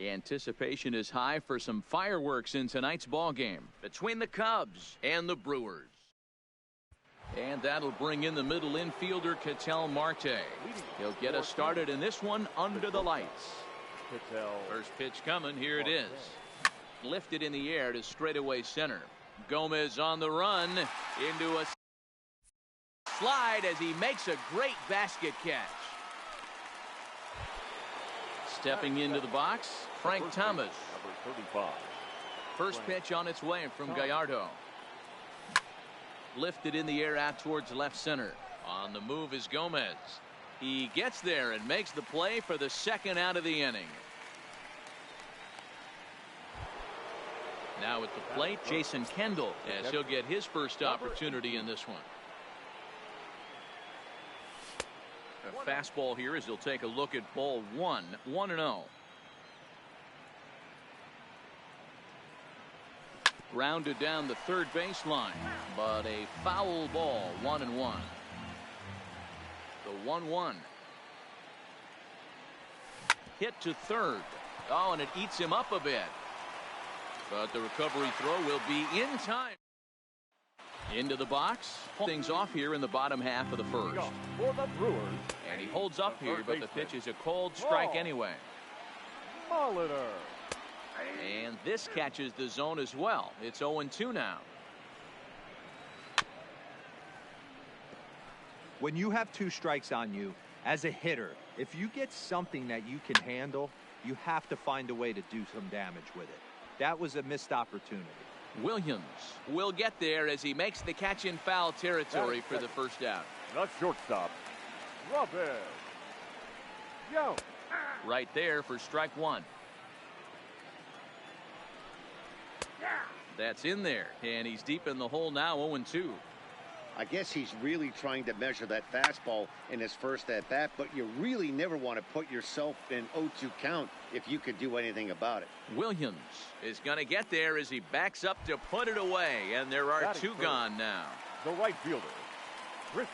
Anticipation is high for some fireworks in tonight's ball game between the Cubs and the Brewers. And that'll bring in the middle infielder, Ketel Marte. He'll get us started in this one under the lights. First pitch coming. Here it is. Lifted in the air to straightaway center. Gomez on the run into a slide as he makes a great basket catch. Stepping into the box, Frank Thomas. First pitch on its way from Gallardo. Lifted in the air out towards left center. On the move is Gomez. He gets there and makes the play for the second out of the inning. Now at the plate, Jason Kendall, as he'll get his first opportunity in this one. A fastball here as he'll take a look at ball 1, 1-0. Grounded down the third baseline, but a foul ball, 1-1. The 1-1. Hit to third. Oh, and it eats him up a bit. But the recovery throw will be in time. Into the box. Things off here in the bottom half of the first. For the Brewers. And he holds up here, but the pitch is a cold strike anyway. Molitor. And this catches the zone as well. It's 0-2 now. When you have 2 strikes on you, as a hitter, if you get something that you can handle, you have to find a way to do some damage with it. That was a missed opportunity. Williams will get there as he makes the catch in foul territory for the first out. The shortstop, Robin. Yo. Right there for strike 1. That's in there, and he's deep in the hole now, 0-2. I guess he's really trying to measure that fastball in his first at bat, but you really never want to put yourself in 0-2 count if you could do anything about it. Williams is going to get there as he backs up to put it away, and there are 2 gone now. The right fielder, Christian.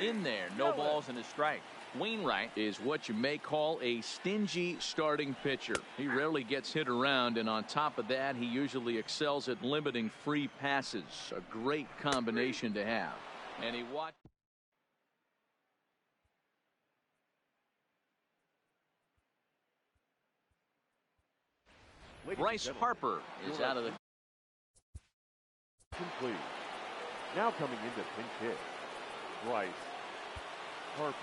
In there, no balls and a strike. Wainwright is what you may call a stingy starting pitcher. He rarely gets hit around, and on top of that, he usually excels at limiting free passes. A great combination to have. And he watched. Bryce Harper is out of the. Complete. Now coming into pinch hit, Bryce Harper.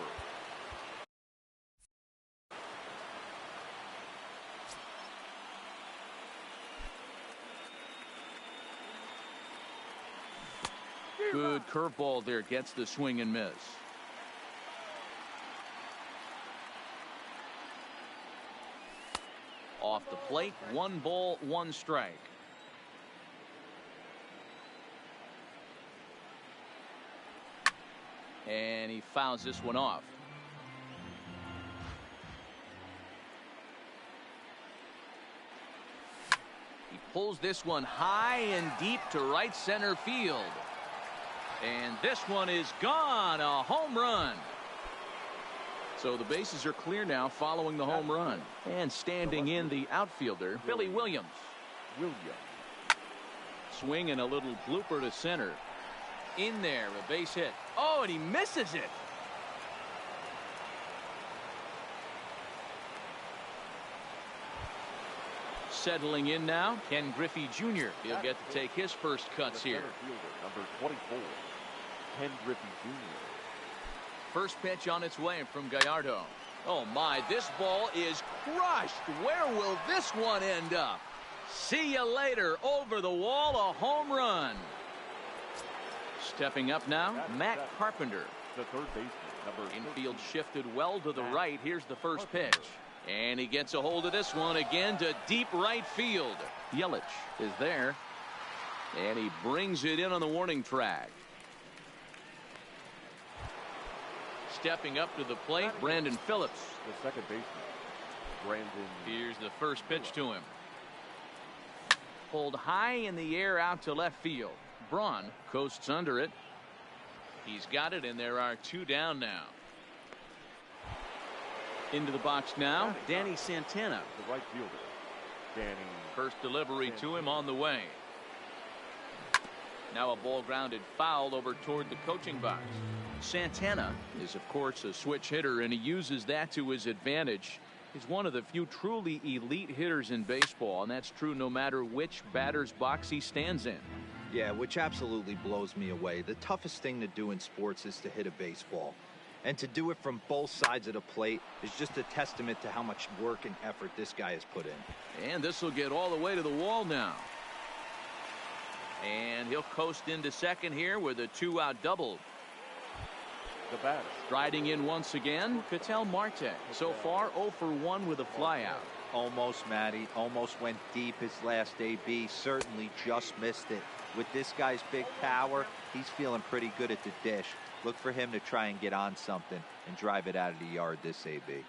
Good curveball there, gets the swing and miss. Off the plate, 1 ball, 1 strike. And he fouls this one off. He pulls this one high and deep to right center field. And this one is gone, a home run. So the bases are clear now following the home run. And standing in the outfielder, Billy Williams. Swing and a little blooper to center. In there, a base hit. Oh, and he misses it. Settling in now, Ken Griffey Jr. He'll get to take his first cuts here. Number 24, Ken Griffey Jr. First pitch on its way from Gallardo. Oh my, this ball is crushed. Where will this one end up? See you later. Over the wall, a home run. Stepping up now, Matt Carpenter. The third baseman, number infield shifted well to the right. Here's the first pitch. And he gets a hold of this one again to deep right field. Yelich is there. And he brings it in on the warning track. Stepping up to the plate, Brandon Phillips. The second baseman, Brandon. Here's the first pitch to him. Pulled high in the air out to left field. Braun coasts under it. He's got it, and there are 2 down now. Into the box now, Danny Santana. The right fielder, Danny. First delivery to him on the way. Now a ball grounded foul over toward the coaching box. Santana is, of course, a switch hitter, and he uses that to his advantage. He's one of the few truly elite hitters in baseball, and that's true no matter which batter's box he stands in. Yeah, which absolutely blows me away. The toughest thing to do in sports is to hit a baseball. And to do it from both sides of the plate is just a testament to how much work and effort this guy has put in. And this will get all the way to the wall now. And he'll coast into second here with a 2-out double. The batter. Striding in once again, Ketel Marte. So far, 0 for 1 with a flyout. Almost, Matty. Almost went deep his last AB. Certainly just missed it. With this guy's big power, he's feeling pretty good at the dish. Look for him to try and get on something and drive it out of the yard this AB.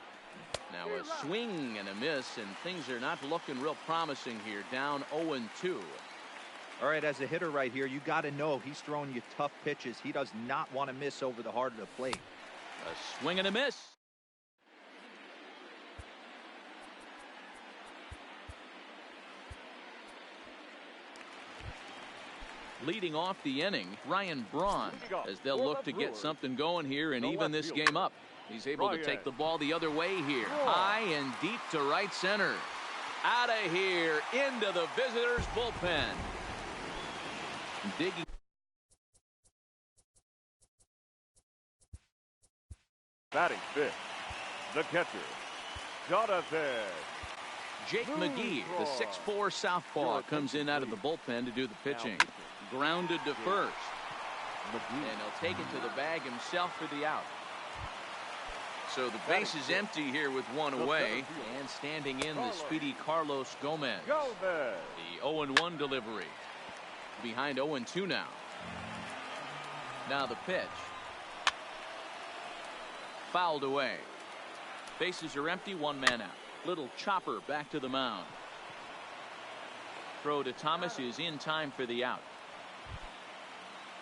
Now a swing and a miss, and things are not looking real promising here. Down 0-2. All right, as a hitter right here, you got to know he's throwing you tough pitches. He does not want to miss over the heart of the plate. A swing and a miss. Leading off the inning, Ryan Braun, as they'll look to get something going here and even this game up. He's able to take the ball the other way here. High and deep to right center. Out of here, into the visitors' bullpen. Digging. Batting fifth, the catcher, JahKz. Jake McGee, the 6'4" southpaw, comes in out of the bullpen to do the pitching. Grounded to first. And he'll take it to the bag himself for the out. So the base is empty here with one away. And standing in the speedy Carlos Gomez. The 0-1 delivery. Behind 0-2 now. Now the pitch. Fouled away. Bases are empty, one man out. Little chopper back to the mound. Throw to Thomas is in time for the out.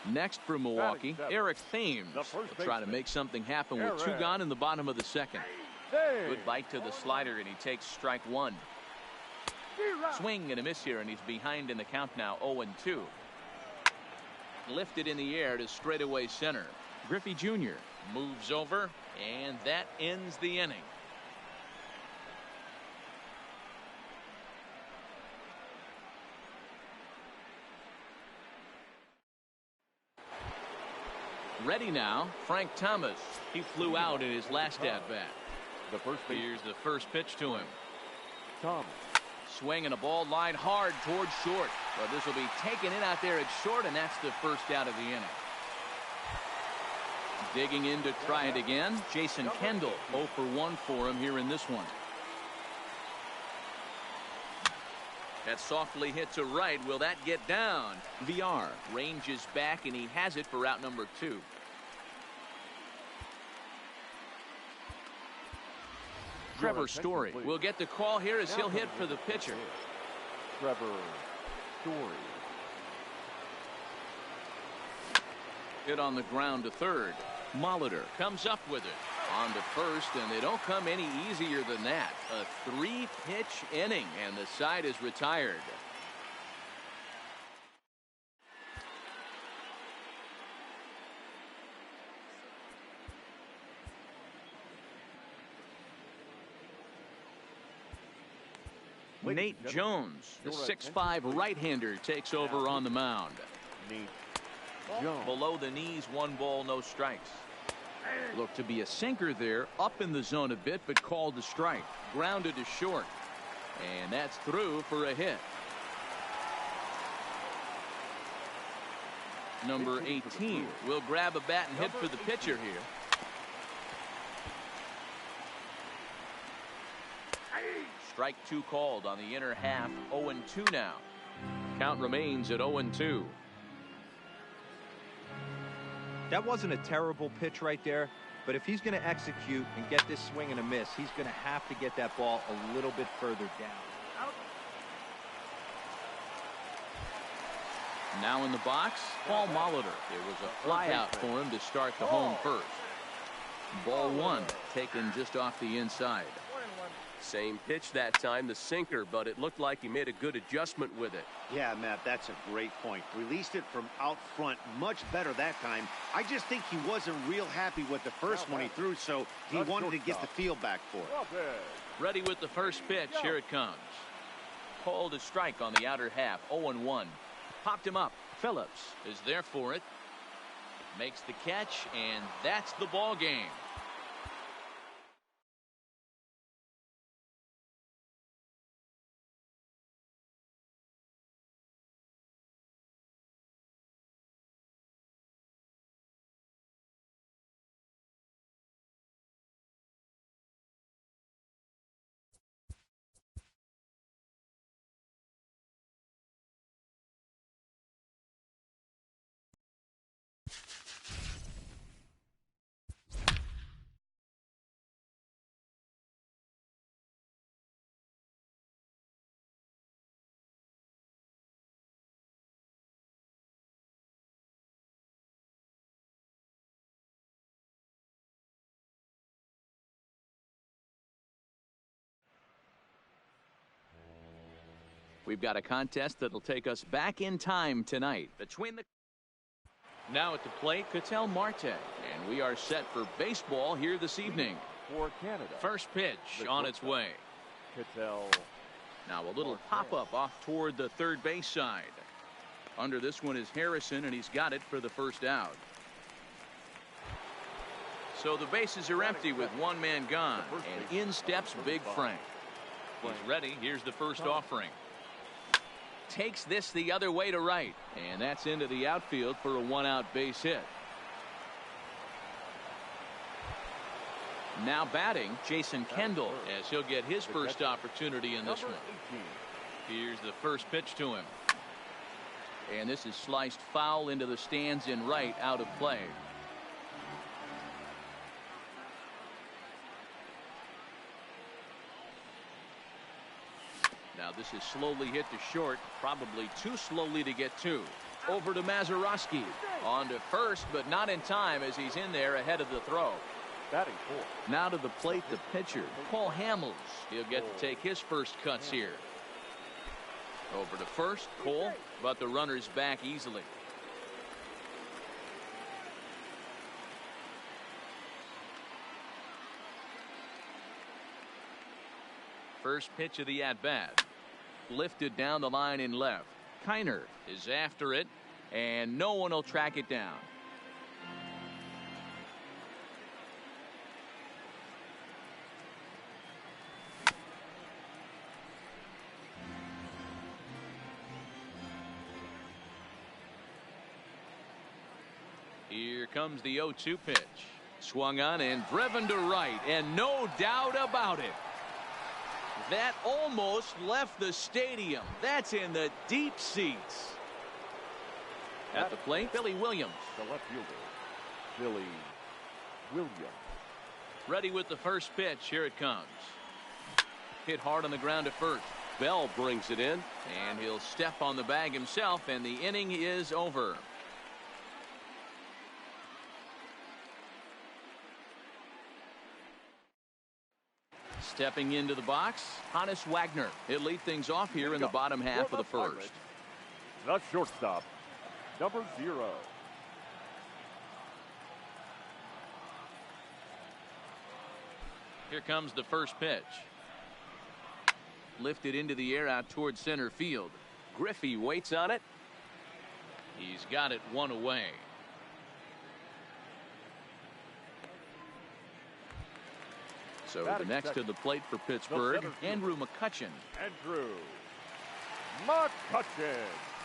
Next for Milwaukee, Eric Thames will try to make something happen with 2 gone in the bottom of the second. Good bite to the slider, and he takes strike 1. Swing and a miss here, and he's behind in the count now, 0-2. Lifted in the air to straightaway center. Griffey Jr. moves over, and that ends the inning. Ready now, Frank Thomas. He flew out in his last at-bat. Here's the first pitch to him. Thomas. Swing and a ball lined hard towards short. But this will be taken in out there at short, and that's the first out of the inning. Digging in to try it again, Jason Kendall. 0 for 1 for him here in this one. That softly hit to right. Will that get down? VR ranges back, and he has it for out number 2. Trevor Story will get the call here as he'll hit for the pitcher. Trevor Story. Hit on the ground to third. Molitor comes up with it. On to first, and they don't come any easier than that. A 3-pitch inning, and the side is retired. Nate Jones, the 6'5" right-hander, takes over on the mound. Nate Jones. Below the knees, 1 ball, no strikes. Looked to be a sinker there, up in the zone a bit, but called a strike. Grounded to short. And that's through for a hit. Number 18 will grab a bat and hit for the pitcher here. Strike 2 called on the inner half. 0-2 now. Count remains at 0-2. That wasn't a terrible pitch right there, but if he's going to execute and get this swing and a miss, he's going to have to get that ball a little bit further down. Now in the box, Paul Molitor. There was a fly out for him to start the home first. Ball one, taken just off the inside. Same pitch that time, the sinker, but it looked like he made a good adjustment with it. Yeah, Matt, that's a great point. Released it from out front much better that time. I just think he wasn't real happy with the first one he threw, so he wanted to get the feel back for it. Ready with the first pitch. Here it comes. Called a strike on the outer half. 0-1. Popped him up. Phillips is there for it. Makes the catch, and that's the ball game. We've got a contest that'll take us back in time tonight. Now at the plate, Ketel Marte. And we are set for baseball here this evening. For Canada. First pitch on its way. Ketel. Now a little pop-up off toward the third base side. Under this one is Harrison, and he's got it for the first out. So the bases are empty with one man gone. And in steps Big Frank. He's ready. Here's the first offering. Takes this the other way to right, and that's into the outfield for a one-out base hit. Now batting, Jason Kendall, as he'll get his first opportunity in this one. Here's the first pitch to him, and this is sliced foul into the stands in right, out of play. Now this is slowly hit to short, probably too slowly to get to. Over to Mazeroski. On to first, but not in time as he's in there ahead of the throw. Batting fourth. Now to the plate, the pitcher, Paul Hamels. He'll get to take his first cuts here. Over to first, Cole, but the runner's back easily. First pitch of the at-bat. Lifted down the line in left. Kiner is after it, and no one will track it down. Here comes the 0-2 pitch. Swung on and driven to right, and no doubt about it. That almost left the stadium. That's in the deep seats. At the plate, Billy Williams. The left fielder, Billy Williams. Ready with the first pitch. Here it comes. Hit hard on the ground at first. Bell brings it in, and he'll step on the bag himself, and the inning is over. Stepping into the box, Hannes Wagner. He'll lead things off here in the bottom half of the first. The shortstop, number 0. Here comes the first pitch. Lifted into the air out towards center field. Griffey waits on it. He's got it one away. So the next to the plate for Pittsburgh, Andrew McCutchen. Andrew McCutchen.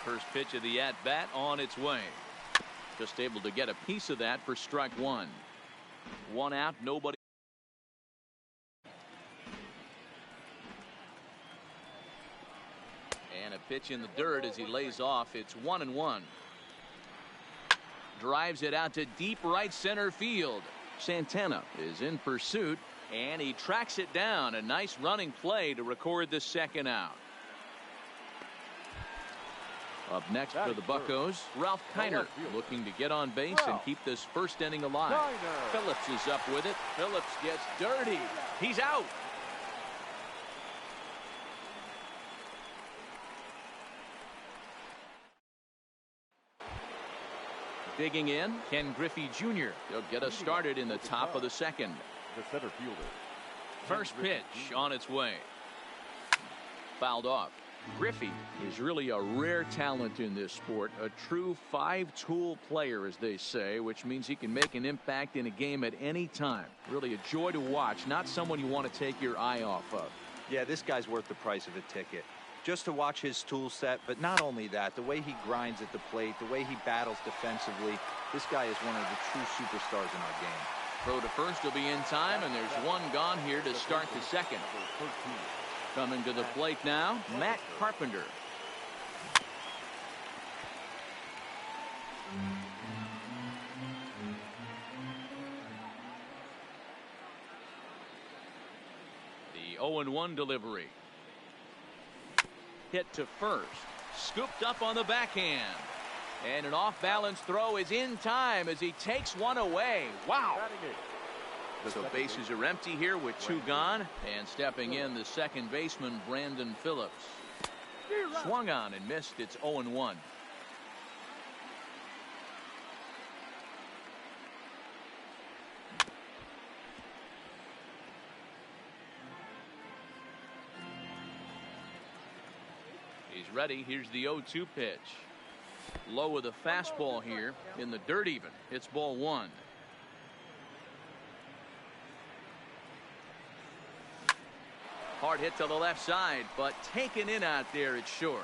First pitch of the at-bat on its way. Just able to get a piece of that for strike one. One out, nobody. And a pitch in the dirt as he lays off. It's 1-1. Drives it out to deep right center field. Santana is in pursuit. And he tracks it down. A nice running play to record the second out. Up next for the Buccos, Ralph Kiner looking to get on base and keep this first inning alive. Phillips is up with it. Phillips gets dirty. He's out. Digging in, Ken Griffey Jr. He'll get us started in the top of the second. The center fielder. First pitch on its way. Fouled off. Griffey is really a rare talent in this sport, a true five-tool player, as they say, which means he can make an impact in a game at any time. Really a joy to watch, not someone you want to take your eye off of. Yeah, this guy's worth the price of a ticket. Just to watch his tool set, but not only that, the way he grinds at the plate, the way he battles defensively, this guy is one of the true superstars in our game. Throw to first will be in time, and there's one gone here to start the second. Coming to the plate now, Matt Carpenter. The 0-1 delivery. Hit to first. Scooped up on the backhand. And an off-balance throw is in time as he takes one away. Wow. So bases are empty here with two gone. And stepping in, the second baseman, Brandon Phillips. Swung on and missed. It's 0-1. He's ready. Here's the 0-2 pitch. Low with a fastball here in the dirt even. It's ball one. Hard hit to the left side, but taken in out there, it's short.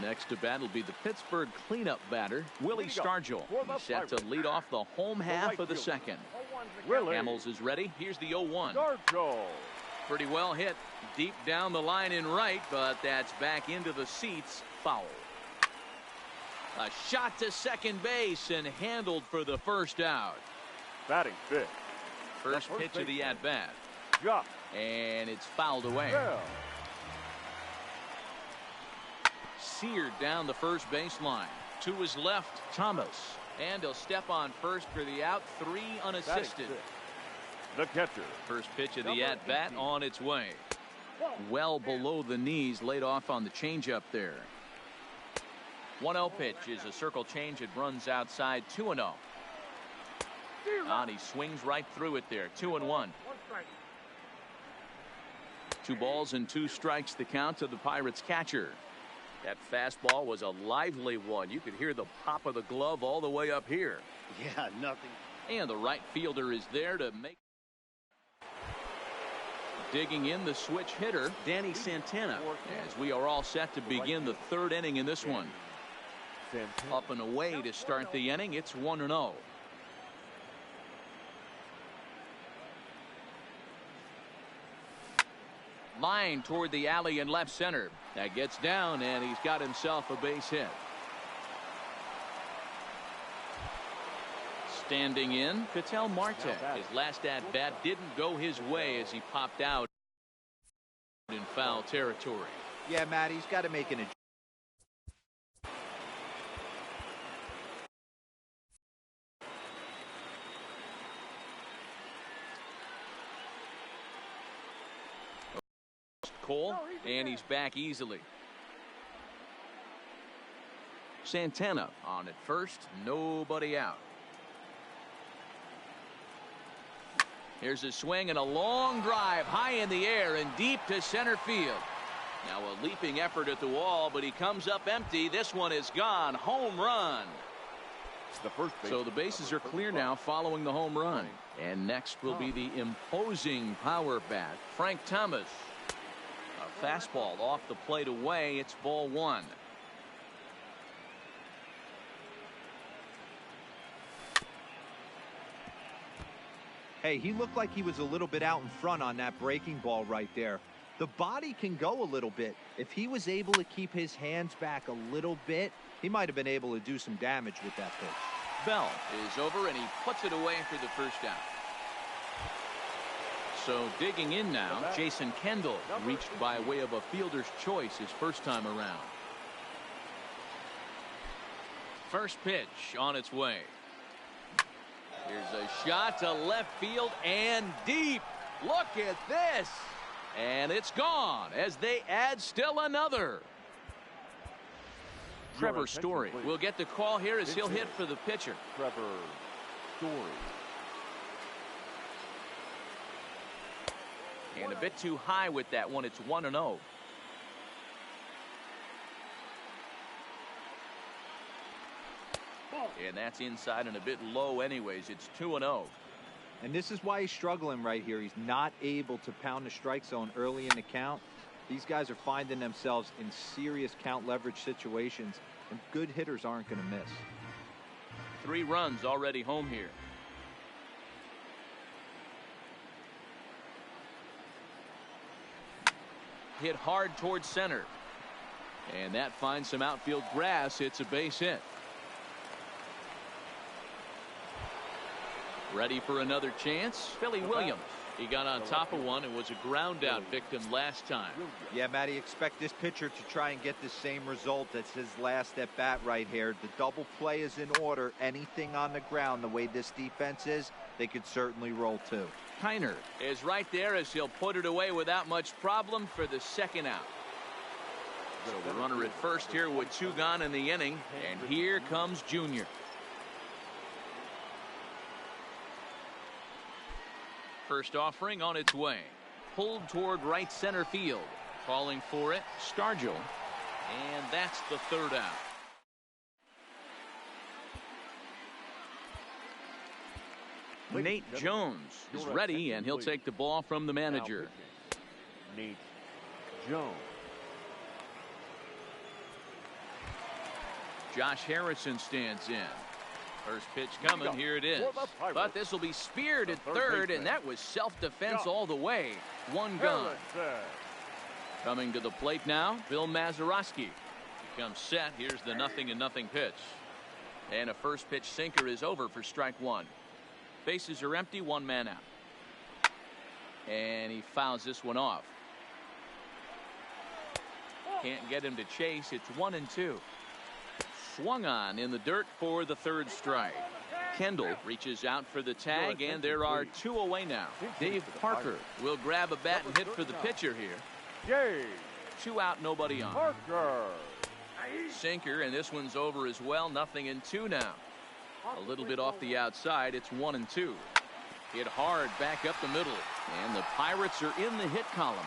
Next to bat will be the Pittsburgh cleanup batter, Willie Stargell. He's set to lead off the home half of the second. Hamels is ready. Here's the 0-1. Pretty well hit deep down the line in right, but that's back into the seats. Foul. A shot to second base and handled for the first out. Batting fifth. First pitch of the at-bat. And it's fouled away. Seared down the first baseline. To his left, Thomas. And he'll step on first for the out. 3 unassisted. The catcher. First pitch of the at-bat on its way. Well below the knees, laid off on the changeup there. 1-0 pitch is a circle change. It runs outside. 2-0. And he swings right through it there. 2-1. 2 balls and 2 strikes the count to the Pirates catcher. That fastball was a lively one. You could hear the pop of the glove all the way up here. Yeah, nothing. And the right fielder is there to make. Digging in, the switch hitter, Danny Santana, as we are all set to begin the third inning in this one. Up and away to start the inning. It's 1-0. Line toward the alley in left center. That gets down, and he's got himself a base hit. Standing in, Ketel Marte. His last at-bat didn't go his way as he popped out in foul territory. Yeah, Matt, he's got to make an adjustment. Cole, and he's back easily. Santana on at first, nobody out. Here's a swing and a long drive high in the air and deep to center field. Now a leaping effort at the wall, but he comes up empty. This one is gone. Home run. So the bases are clear now following the home run. And next will be the imposing power bat, Frank Thomas. A fastball off the plate away. It's ball one. Hey, he looked like he was a little bit out in front on that breaking ball right there. The body can go a little bit. If he was able to keep his hands back a little bit, he might have been able to do some damage with that pitch. Bell is over, and he puts it away for the first out. So digging in now, Jason Kendall reached by way of a fielder's choice his first time around. First pitch on its way. Here's a shot to left field and deep. Look at this. And it's gone as they add still another. Trevor Story will get the call here as he'll hit for the pitcher. Trevor Story. And a bit too high with that one. It's 1-0. And that's inside and a bit low anyways. It's 2-0. And this is why he's struggling right here. He's not able to pound the strike zone early in the count. These guys are finding themselves in serious count leverage situations, and good hitters aren't going to miss. 3 runs already home here. Hit hard towards center. And that finds some outfield grass. It's a base hit. Ready for another chance. Billy Williams. He got on top of one and was a ground out victim last time. Yeah, Matty, expect this pitcher to try and get the same result as his last at bat right here. The double play is in order. Anything on the ground, the way this defense is, they could certainly roll too. Kiner is right there as he'll put it away without much problem for the second out. So the runner at first here with 2 gone in the inning. And here comes Junior. First offering on its way. Pulled toward right center field. Calling for it, Stargell. And that's the 3rd out. Nate Jones is ready, and he'll take the ball from the manager. Nate Jones. Josh Harrison stands in. First pitch coming. Here it is. But this will be speared at third, and that was self-defense all the way. 1 gone. Coming to the plate now, Bill Mazeroski. He comes set. Here's the 0-0 pitch. And a first pitch sinker is over for strike 1. Bases are empty, 1 man out. And he fouls this one off. Can't get him to chase. It's 1-2. Swung on in the dirt for the 3rd strike. Kendall reaches out for the tag, and there are 2 away now. Dave Parker will grab a bat and hit for the pitcher here. 2 out, nobody on. Parker. Sinker, and this one's over as well. 0-2 now. A little bit off the outside. It's 1-2. Hit hard back up the middle, and the Pirates are in the hit column.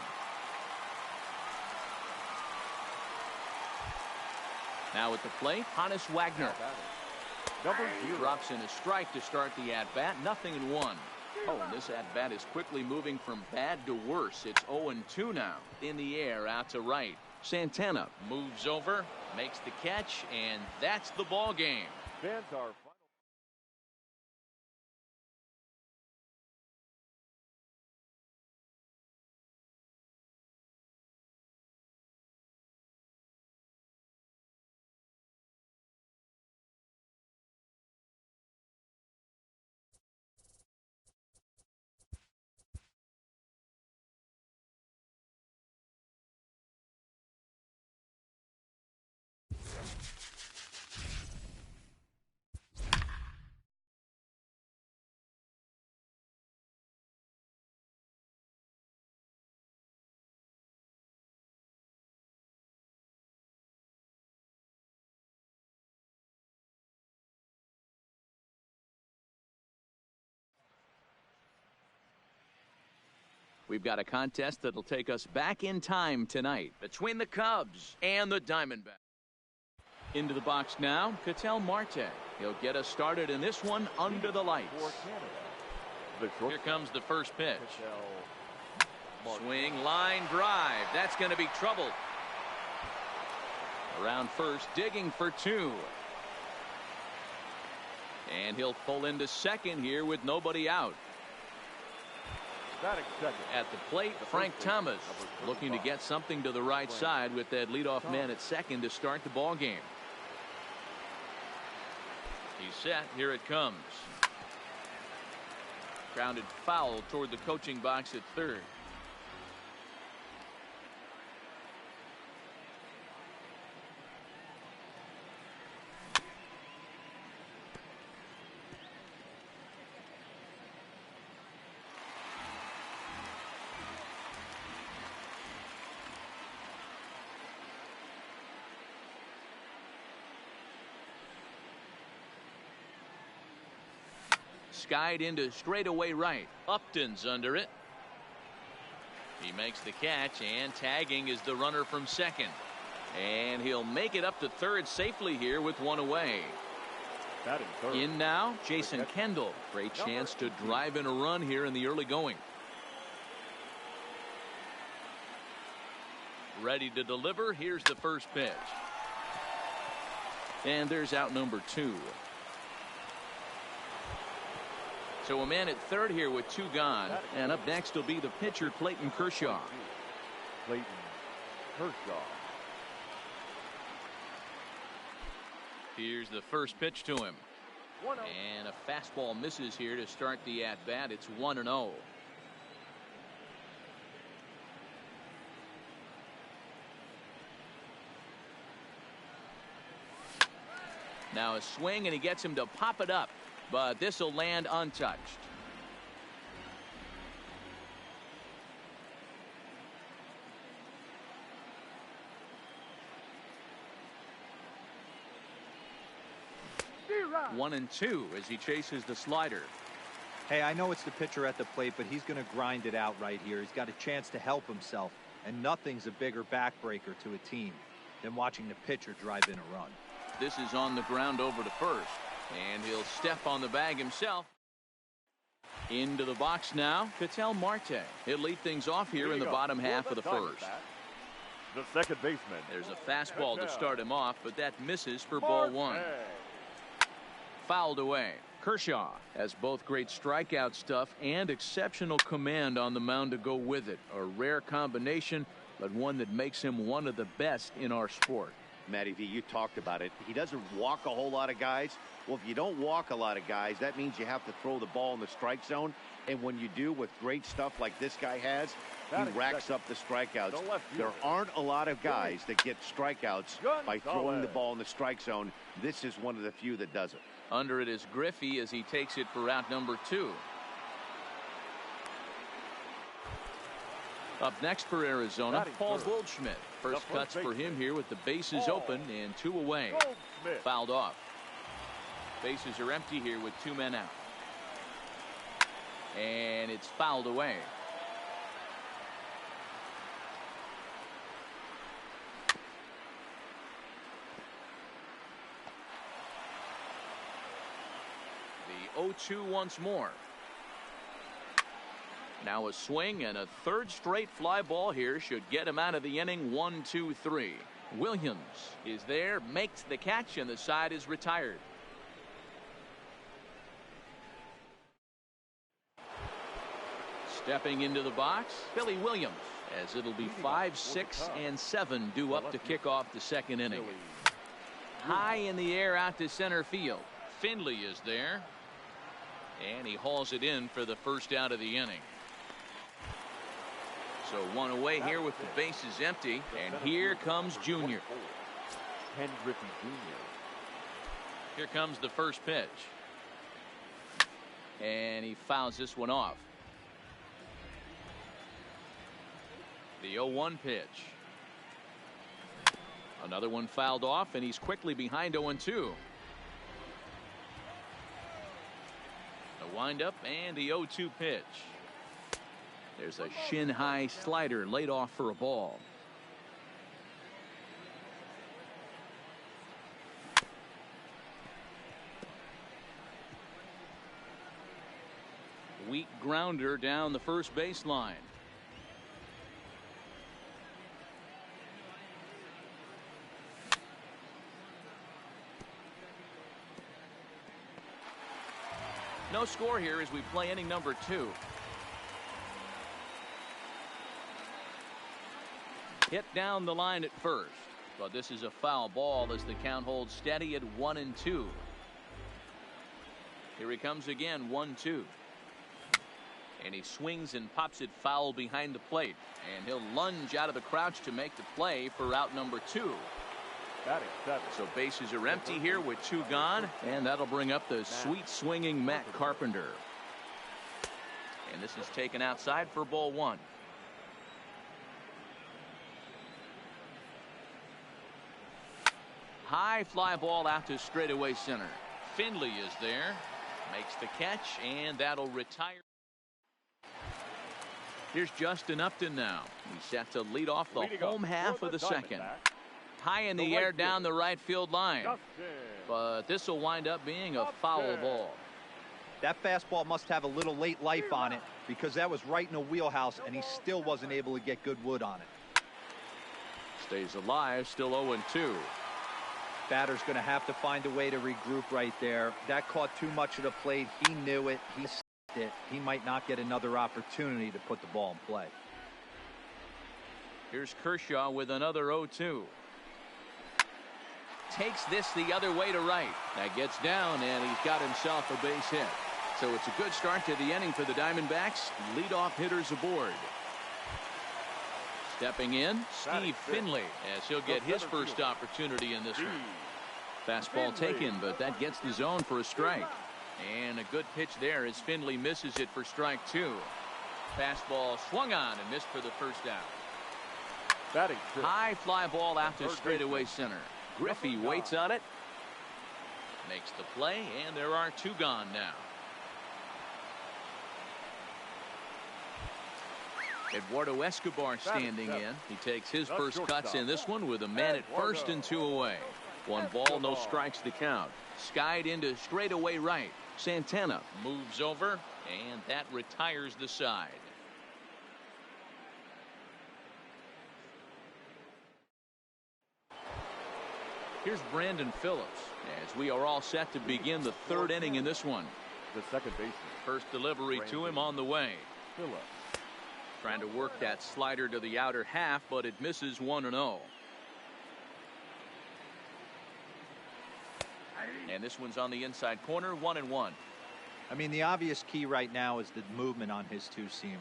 Now at the plate, Hannes Wagner. Drops in a strike to start the at-bat. 0-1. Oh, and this at-bat is quickly moving from bad to worse. It's 0-2 now. In the air, out to right. Santana moves over, makes the catch, and that's the ball game. Fans are We've got a contest that'll take us back in time tonight between the Cubs and the Diamondbacks. Into the box now, Ketel Marte. He'll get us started in this one under the lights. Here comes the first pitch. Swing, line drive. That's going to be trouble. Around first, digging for 2. And he'll pull into second here with nobody out. At the plate, Frank Thomas looking to get something to the right side with that leadoff man at second to start the ball game. He's set. Here it comes. Grounded foul toward the coaching box at third. Skied into straightaway right. Upton's under it. He makes the catch, and tagging is the runner from second. And he'll make it up to third safely here with one away. In now, Jason Kendall. Great chance to drive in a run here in the early going. Ready to deliver. Here's the first pitch. And there's out number 2. So a man at third here with 2 gone. And up next will be the pitcher, Clayton Kershaw. Clayton Kershaw. Here's the first pitch to him. And a fastball misses here to start the at-bat. It's 1-0. Now a swing, and he gets him to pop it up. But this will land untouched. One and 2 as he chases the slider. Hey, I know it's the pitcher at the plate, but he's going to grind it out right here. He's got a chance to help himself, and nothing's a bigger backbreaker to a team than watching the pitcher drive in a run. This is on the ground over to first. And he'll step on the bag himself. Into the box now, Ketel Marte. He'll lead things off here in the bottom half of the first. The second baseman. There's a fastball to start him off, but that misses for ball 1. Fouled away. Kershaw has both great strikeout stuff and exceptional command on the mound to go with it. A rare combination, but one that makes him one of the best in our sport. Matty V, you talked about it. He doesn't walk a whole lot of guys. Well, if you don't walk a lot of guys, that means you have to throw the ball in the strike zone. And when you do with great stuff like this guy has, he racks up the strikeouts. There aren't a lot of guys that get strikeouts by throwing the ball in the strike zone. This is one of the few that does it. Under it is Griffey as he takes it for out number 2. Up next for Arizona, Paul Goldschmidt. First cuts for him here with the bases open and 2 away. Fouled off. Bases are empty here with 2 men out. And it's fouled away. The 0-2 once more. Now a swing, and a third straight fly ball here should get him out of the inning. 1-2-3. Williams is there, makes the catch, and the side is retired. Stepping into the box, Billy Williams, as it'll be 5, 6, and 7 due up to kick off the second inning. High in the air out to center field. Finley is there, and he hauls it in for the first out of the inning. So 1 away here with the bases empty, and here comes Junior. Ken Griffey Jr. Here comes the first pitch. And he fouls this one off. The 0-1 pitch. Another one fouled off, and he's quickly behind 0-2. The windup and the 0-2 pitch. There's a shin-high slider laid off for a ball. Weak grounder down the first baseline. No score here as we play inning number 2. Hit down the line at first, but this is a foul ball as the count holds steady at 1-2. Here he comes again, 1-2. And he swings and pops it foul behind the plate. And he'll lunge out of the crouch to make the play for out number 2. So bases are empty here with 2 gone. And that'll bring up the sweet swinging Matt Carpenter. And this is taken outside for ball 1. High fly ball out to straightaway center. Finley is there. Makes the catch, and that'll retire. Here's Justin Upton now. He's set to lead off the home half of the second. High in the air down the right field line. But this will wind up being a foul ball. That fastball must have a little late life on it, because that was right in a wheelhouse, and he still wasn't able to get good wood on it. Stays alive, still 0-2. Batter's going to have to find a way to regroup right there. That caught too much of the plate. He knew it. He s***ed it. He might not get another opportunity to put the ball in play. Here's Kershaw with another 0-2. Takes this the other way to right. That gets down, and he's got himself a base hit. So it's a good start to the inning for the Diamondbacks. Leadoff hitters aboard. Stepping in, Steve Finley, as he'll get his first opportunity in this one. Fastball taken, but that gets the zone for a strike. And a good pitch there as Finley misses it for strike 2. Fastball swung on and missed for the first out. High fly ball out to straightaway center. Griffey waits on it. Makes the play, and there are 2 gone now. Eduardo Escobar standing in. He takes his first cuts in this one with a man at first and 2 away. 1 ball, no strikes to count. Skied into straightaway right. Santana moves over, and that retires the side. Here's Brandon Phillips as we are all set to begin the 3rd inning in this one. The second baseman. First delivery to him on the way. Phillips. Trying to work that slider to the outer half, but it misses 1-0. And this one's on the inside corner, 1-1. I mean, the obvious key right now is the movement on his 2-seamer.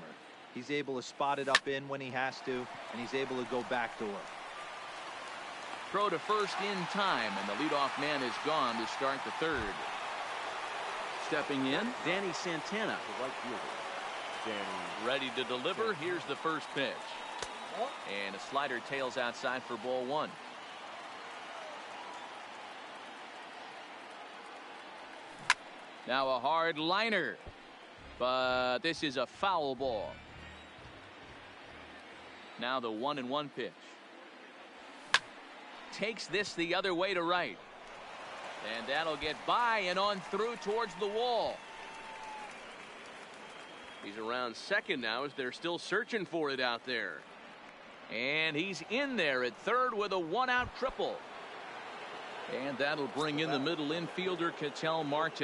He's able to spot it up in when he has to, and he's able to go backdoor. Throw to first in time, and the leadoff man is gone to start the 3rd. Stepping in, Danny Santana. The right fielder. Danny. Ready to deliver. Here's the first pitch. And a slider tails outside for ball 1. Now a hard liner. But this is a foul ball. Now the 1-1 pitch. Takes this the other way to right. And that'll get by and on through towards the wall. He's around second now as they're still searching for it out there. And he's in there at 3rd with a 1-out triple. And that'll bring in the middle infielder Ketel Marte.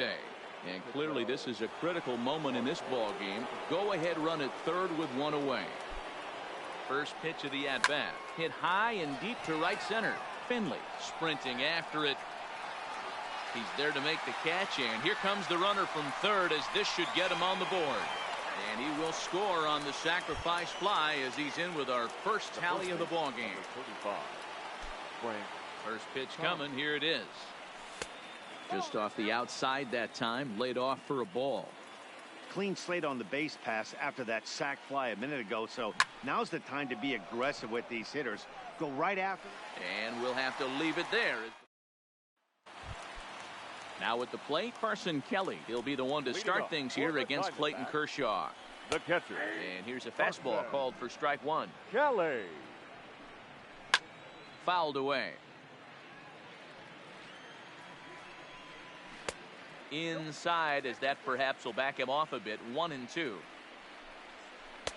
And clearly this is a critical moment in this ball game. Go ahead run at 3rd with 1 away. First pitch of the at-bat. Hit high and deep to right center. Finley sprinting after it. He's there to make the catch, and here comes the runner from 3rd as this should get him on the board. And he will score on the sacrifice fly as he's in with our first tally of the ball game. First pitch coming. Here it is. Just off the outside that time, laid off for a ball. Clean slate on the base pass after that sac fly a minute ago, so now's the time to be aggressive with these hitters. Go right after. And we'll have to leave it there. Now at the plate, Carson Kelly. He'll be the one to start things here against Clayton Kershaw. The catcher. And here's a fastball called for strike 1. Kelly. Fouled away. Inside, as that perhaps will back him off a bit. 1-2.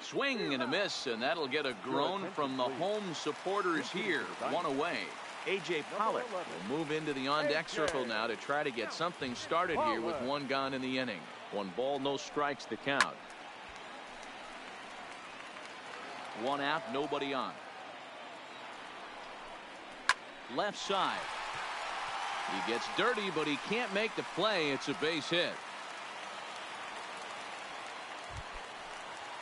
Swing and a miss, and that'll get a groan from the home supporters here. 1 away. A.J. Pollock will move into the on-deck circle now to try to get something started here with 1 gone in the inning. 1 ball, no strikes to count. 1 out, nobody on. Left side. He gets dirty, but he can't make the play. It's a base hit.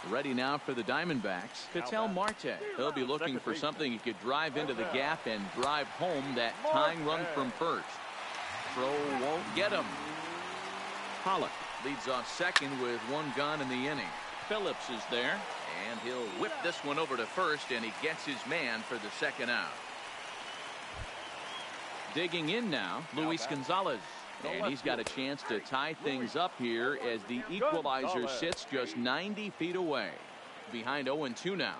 Ready now for the Diamondbacks. Ketel Marte. He'll be looking for something he could drive into the gap and drive home that tying run from first. Throw won't get him. Pollock leads off second with one gone in the inning. Phillips is there, and he'll whip this one over to first, and he gets his man for the second out. Digging in now, Luis Gonzalez. And he's got a chance to tie things up here as the equalizer sits just 90 feet away. Behind 0-2 now.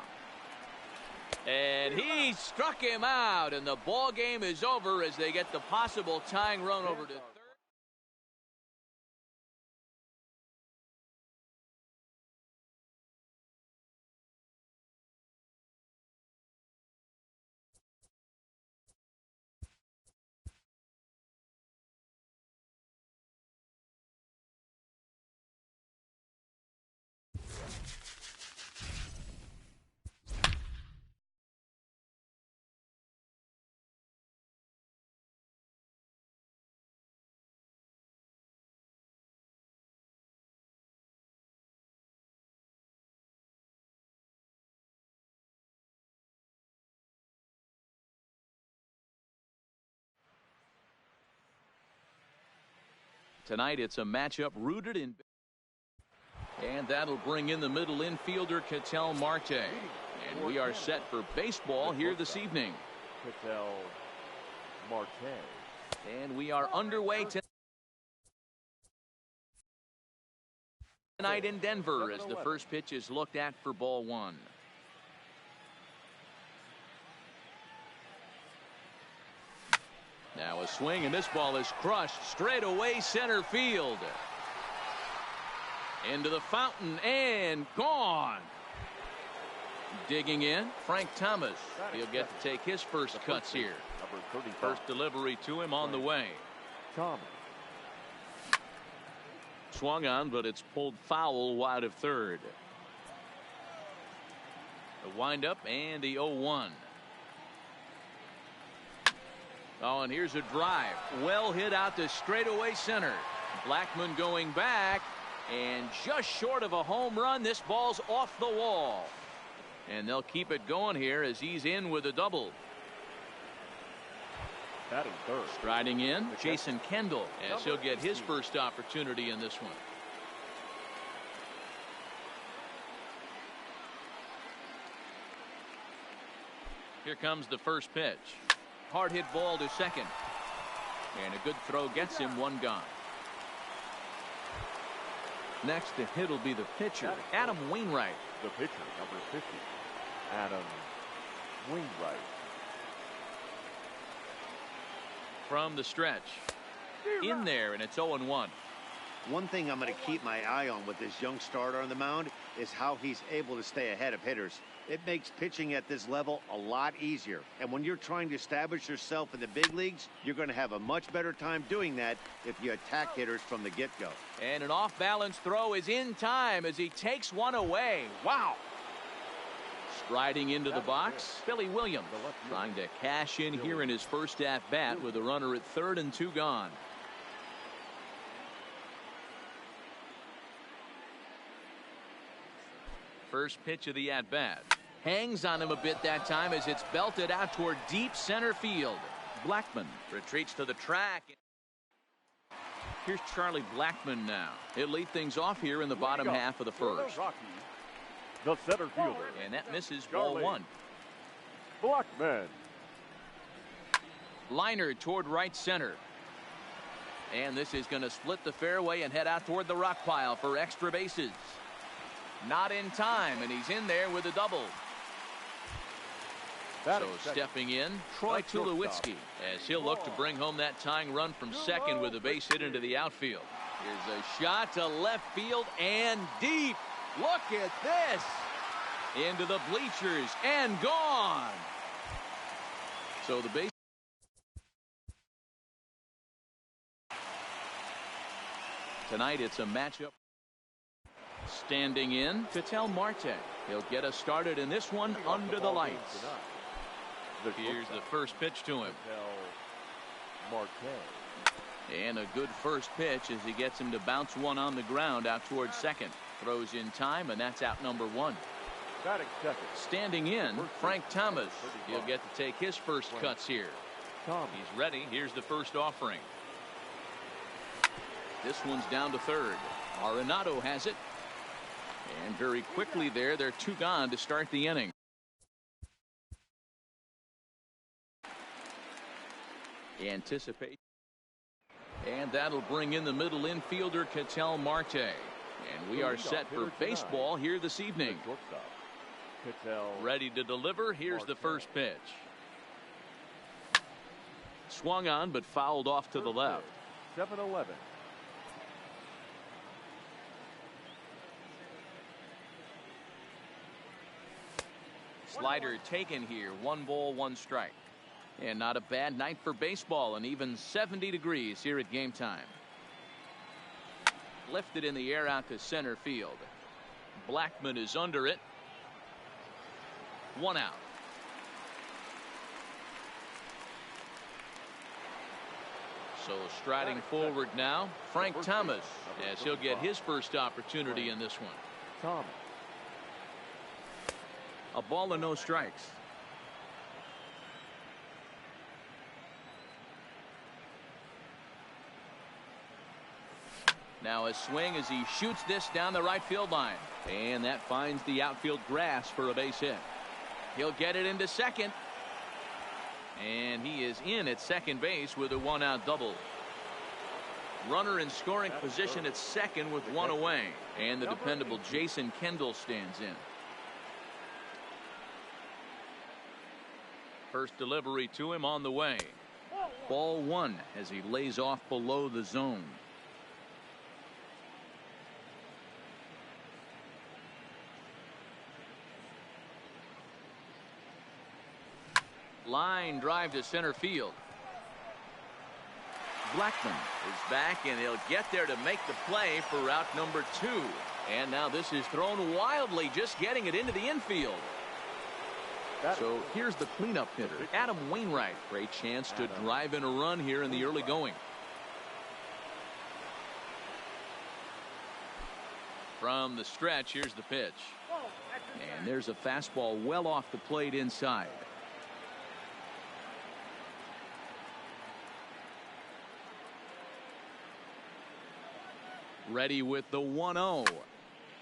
And he struck him out, and the ball game is over as they get the possible tying run over to third. Tonight it's a matchup rooted in, and that'll bring in the middle infielder Ketel Marte, and we are set for baseball here this evening. Ketel Marte. And we are underway tonight in Denver as the first pitch is looked at for ball one. Now a swing, and this ball is crushed straight away center field. Into the fountain and gone. Digging in, Frank Thomas. He'll get to take his first cuts here. First delivery to him on the way. Thomas. Swung on, but it's pulled foul wide of third. The windup and the 0-1. Oh, and here's a drive. Well hit out to straightaway center. Blackman going back, and just short of a home run. This ball's off the wall. And they'll keep it going here as he's in with a double. Batting third. Striding in, Jason Kendall, as he'll get his first opportunity in this one. Here comes the first pitch. Hard hit ball to second. And a good throw gets him one gone. Next to hit will be the pitcher, Adam Wainwright. The pitcher, number 50, Adam Wainwright. From the stretch. In there, and it's 0-1. One thing I'm going to keep my eye on with this young starter on the mound is how he's able to stay ahead of hitters. It makes pitching at this level a lot easier. And when you're trying to establish yourself in the big leagues, you're going to have a much better time doing that if you attack hitters from the get-go. And an off-balance throw is in time as he takes one away. Wow. Striding into the box, Billy Williams trying to cash in here in his first at-bat with a runner at third and two gone. First pitch of the at-bat. Hangs on him a bit that time as it's belted out toward deep center field. Blackman retreats to the track. Here's Charlie Blackman now. He'll lead things off here in the bottom half of the first. The center fielder. And that misses ball one. Blackman. Liner toward right center. And this is going to split the fairway and head out toward the rock pile for extra bases. Not in time, and he's in there with a double. So stepping in, Troy Tulowitzki, as he'll look to bring home that tying run from second with a base hit into the outfield. Here's a shot to left field and deep. Look at this. Into the bleachers and gone. So the base. Tonight it's a matchup. Standing in, Ketel Marte. He'll get us started in this one under the lights. Here's the first pitch to him. And a good first pitch as he gets him to bounce one on the ground out towards second. Throws in time, and that's out number 1. Batting second. Standing in, Frank Thomas. He'll get to take his first cuts here. He's ready. Here's the first offering. This one's down to third. Arenado has it. And very quickly there, they're 2 gone to start the inning. Anticipate. And that'll bring in the middle infielder, Ketel Marte. And we are set for baseball here this evening. Ready to deliver. Here's the first pitch. Swung on, but fouled off to the left. 7-11. Slider taken here. 1 ball, 1 strike. And not a bad night for baseball, and even 70 degrees here at game time. Lifted in the air out to center field. Blackman is under it. 1 out. So striding forward now, Frank Thomas, as he'll get his first opportunity in this one. A ball and no strikes. Now a swing as he shoots this down the right field line. And that finds the outfield grass for a base hit. He'll get it into second. And he is in at second base with a 1-out double. Runner in scoring position at second with 1 away. And the dependable Jason Kendall stands in. First delivery to him on the way. Ball 1 as he lays off below the zone. Line drive to center field. Blackman is back, and he'll get there to make the play for out number 2. And now this is thrown wildly, just getting it into the infield. So here's the cleanup hitter, Adam Wainwright. Great chance to drive in a run here in the early going. From the stretch, here's the pitch. And there's a fastball well off the plate inside. Ready with the 1-0.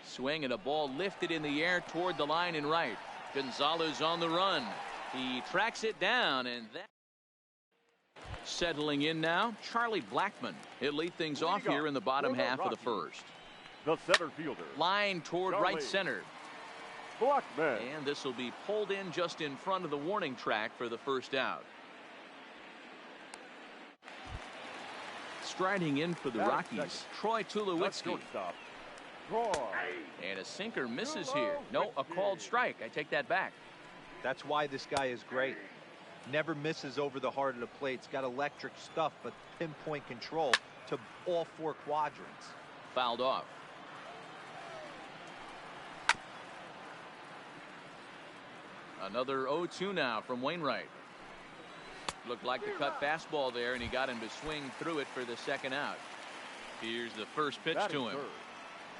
Swing and a ball lifted in the air toward the line and right. Gonzalez on the run. He tracks it down, and that settling in now, Charlie Blackman. He'll lead things off here in the bottom half of the first. The center fielder. Line toward Charlie right center. Blackman. And this will be pulled in just in front of the warning track for the first out. Striding in for the Rockies, Troy Tulowitzki. And a sinker misses here. No, a called strike. I take that back. That's why this guy is great. Never misses over the heart of the plate. He's got electric stuff, but pinpoint control to all 4 quadrants. Fouled off. Another 0-2 now from Wainwright. Looked like the cut fastball there, and he got him to swing through it for the second out. Here's the first pitch to him.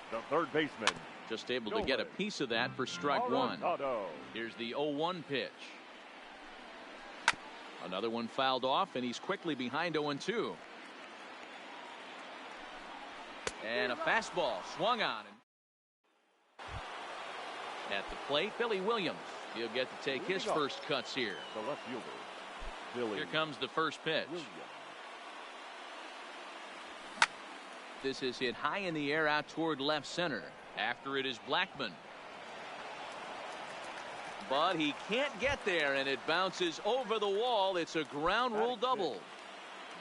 The third baseman. Just able to get a piece of that for strike 1. Here's the 0-1 pitch. Another one fouled off, and he's quickly behind 0-2. And a fastball swung on. At the plate, Billy Williams. He'll get to take his first cuts here. The left fielder. Here comes the first pitch. This is hit high in the air out toward left center. After it is Blackman. But he can't get there, and it bounces over the wall. It's a ground rule double.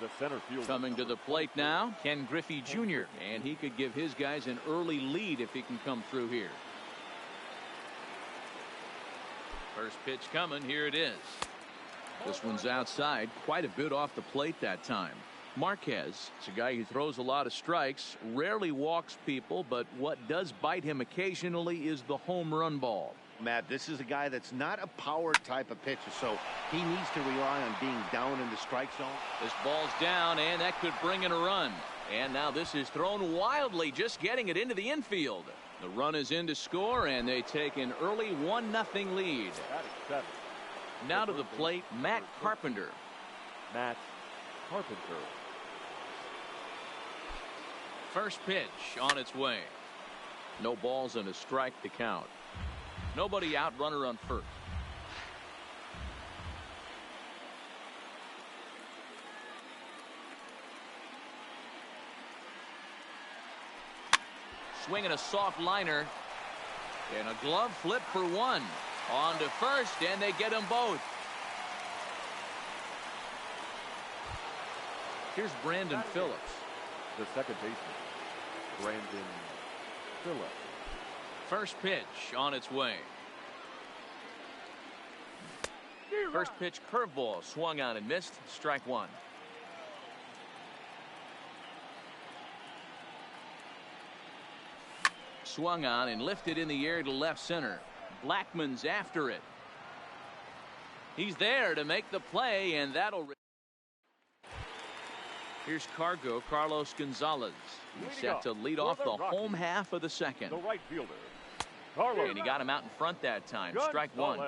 The center fielder. Coming to the plate now, Ken Griffey Jr. And he could give his guys an early lead if he can come through here. First pitch coming. Here it is. This one's outside, quite a bit off the plate that time. Marquez is a guy who throws a lot of strikes, rarely walks people, but what does bite him occasionally is the home run ball. Matt, this is a guy that's not a power type of pitcher, so he needs to rely on being down in the strike zone. This ball's down, and that could bring in a run. And now this is thrown wildly, just getting it into the infield. The run is in to score, and they take an early 1-0 lead. Now to the plate, Matt Carpenter. Matt Carpenter. First pitch on its way. No balls and a strike to count. Nobody out, runner on first. Swinging a soft liner. And a glove flip for one. On to first, and they get them both. Here's Brandon Phillips. The second baseman, Brandon Phillips. First pitch on its way. First pitch curveball swung on and missed. Strike one. Swung on and lifted in the air to left center. Blackman's after it. He's there to make the play, and that'll. Here's Carlos Gonzalez. He's set to lead off the home half of the second. The right fielder, Carlos. And he got him out in front that time. Strike one.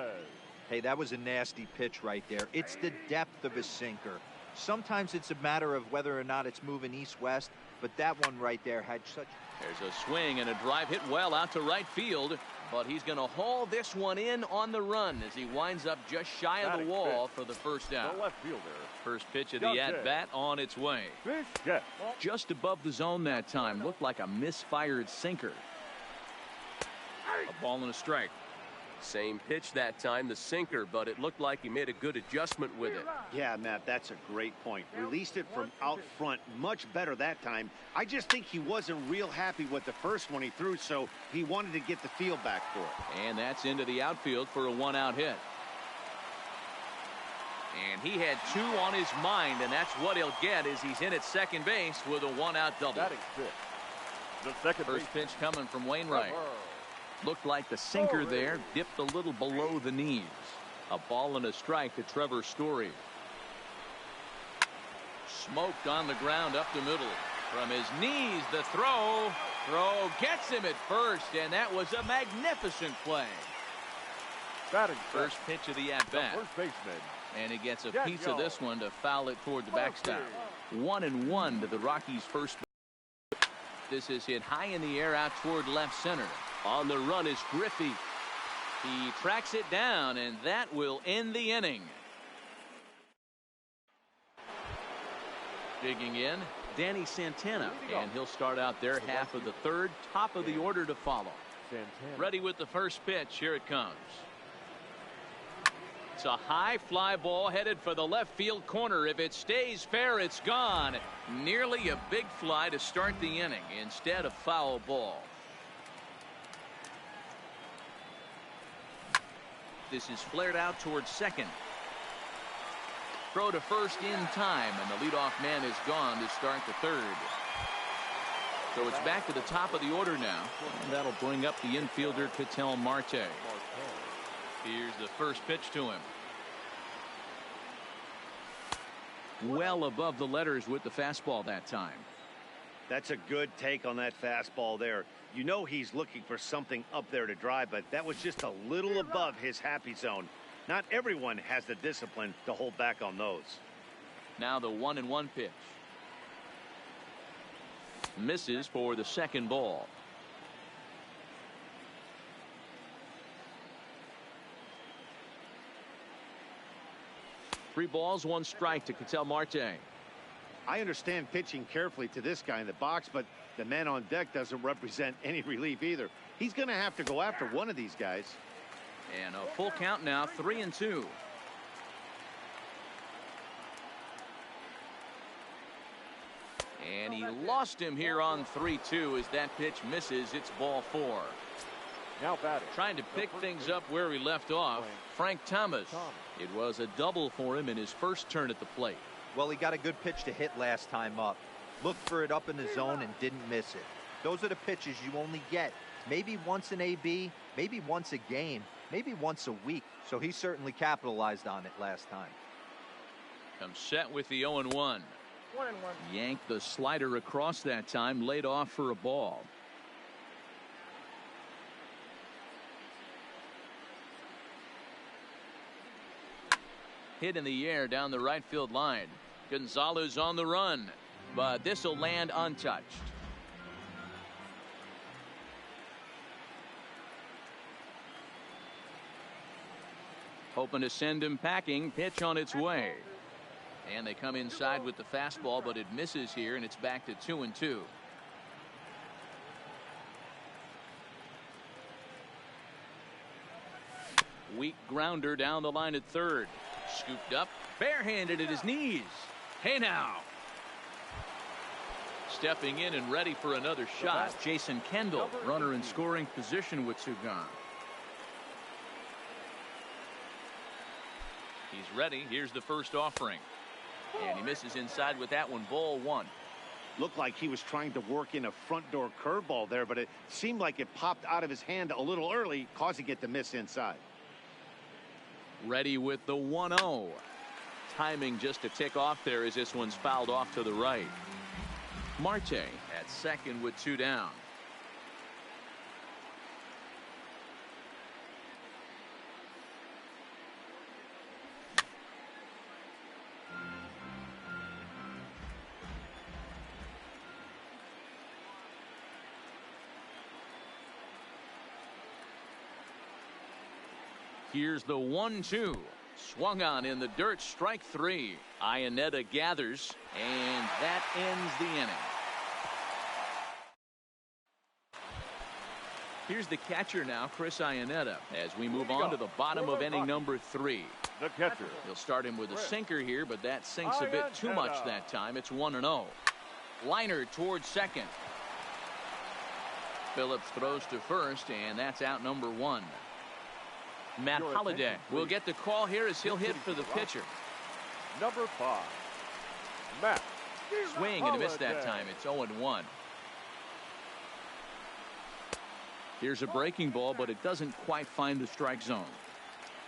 Hey, that was a nasty pitch right there. It's the depth of his sinker. Sometimes it's a matter of whether or not it's moving east-west, but that one right there had such. There's a swing and a drive hit well out to right field, but he's going to haul this one in on the run as he winds up just shy of the wall for the first out. The left fielder. First pitch of the at-bat on its way. Just above the zone that time. Looked like a misfired sinker. A ball and a strike. Same pitch that time, the sinker, but it looked like he made a good adjustment with it. Yeah, Matt, that's a great point. Released it from out front much better that time. I just think he wasn't real happy with the first one he threw, so he wanted to get the feel back for it. And that's into the outfield for a one-out hit. And he had two on his mind, and that's what he'll get as he's in at second base with a one-out double. The second first pitch coming from Wainwright. Looked like the sinker there dipped a little below the knees. A ball and a strike to Trevor Story. Smoked on the ground up the middle. From his knees, the throw. Throw gets him at first, and that was a magnificent play. First pitch of the at-bat. First baseman. And he gets a piece of this one to foul it toward the backstop. 1-1 to the Rockies' first. This is hit high in the air out toward left center. On the run is Griffey. He tracks it down, and that will end the inning. Digging in, Danny Santana, and he'll start out their half of the third, top of the order to follow. Ready with the first pitch. Here it comes. It's a high fly ball headed for the left field corner. If it stays fair, it's gone. Nearly a big fly to start the inning. Instead, a foul ball. This is flared out towards second. Throw to first in time, and the leadoff man is gone to start the third. So it's back to the top of the order now, and that'll bring up the infielder Ketel Marte. Here's the first pitch to him. Well above the letters with the fastball that time. That's a good take on that fastball there. You know he's looking for something up there to drive, but that was just a little above his happy zone. Not everyone has the discipline to hold back on those. Now the 1-1 pitch. Misses for the second ball. Three balls, one strike to Ketel Marte. I understand pitching carefully to this guy in the box, but the man on deck doesn't represent any relief either. He's going to have to go after one of these guys. And a full count now, 3-2. And he lost him here on 3-2 as that pitch misses. It's ball 4. Now batting. Trying to pick things up where he left off, Frank Thomas. It was a double for him in his first turn at the plate. Well, he got a good pitch to hit last time up. Looked for it up in the zone and didn't miss it. Those are the pitches you only get maybe once in AB, maybe once a game, maybe once a week. So he certainly capitalized on it last time. Comes set with the 0-1. 1-1. Yanked the slider across that time, laid off for a ball. hit in the air down the right field line. Gonzalez on the run, but this will land untouched. Hoping to send him packing. Pitch on its way. And they come inside with the fastball, but it misses here, and it's back to 2-2. Weak grounder down the line at third. Scooped up, barehanded at his knees. Hey now. Stepping in and ready for another shot. Jason Kendall, runner in scoring position with two gone. He's ready. Here's the first offering. And he misses inside with that one. Ball one. Looked like he was trying to work in a front door curveball there, but it seemed like it popped out of his hand a little early, causing it to miss inside. Ready with the 1-0. Timing just to tick off there as this one's fouled off to the right. Marte at second with two down. Here's the 1-2. Swung on in the dirt, strike three. Iannetta gathers, and that ends the inning. Here's the catcher now, Chris Iannetta, as we move on to the bottom of inning number 3. The catcher. He'll start him with a sinker here, but that sinks a bit too much that time. It's 1-0. Liner towards second. Phillips throws to first, and that's out number 1. Matt Holliday will get the call here as he'll hit for the pitcher. Number 5. Matt. Swing and a miss that time. It's 0-1. Here's a breaking ball, but it doesn't quite find the strike zone.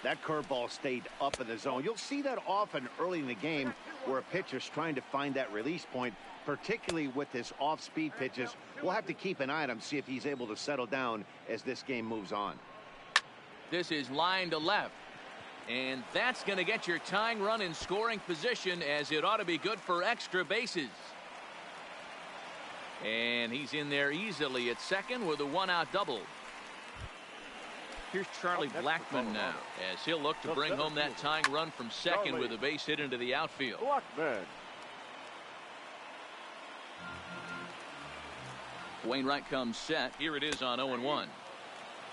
That curveball stayed up in the zone. You'll see that often early in the game where a pitcher's trying to find that release point, particularly with his off-speed pitches. We'll have to keep an eye on him, see if he's able to settle down as this game moves on. This is line to left. And that's going to get your tying run in scoring position, as it ought to be good for extra bases. And he's in there easily at second with a one-out double. Here's Charlie Blackmon now, as he'll look to bring home that tying run from second with a base hit into the outfield. Blackmon. Wainwright comes set. Here it is on 0-1.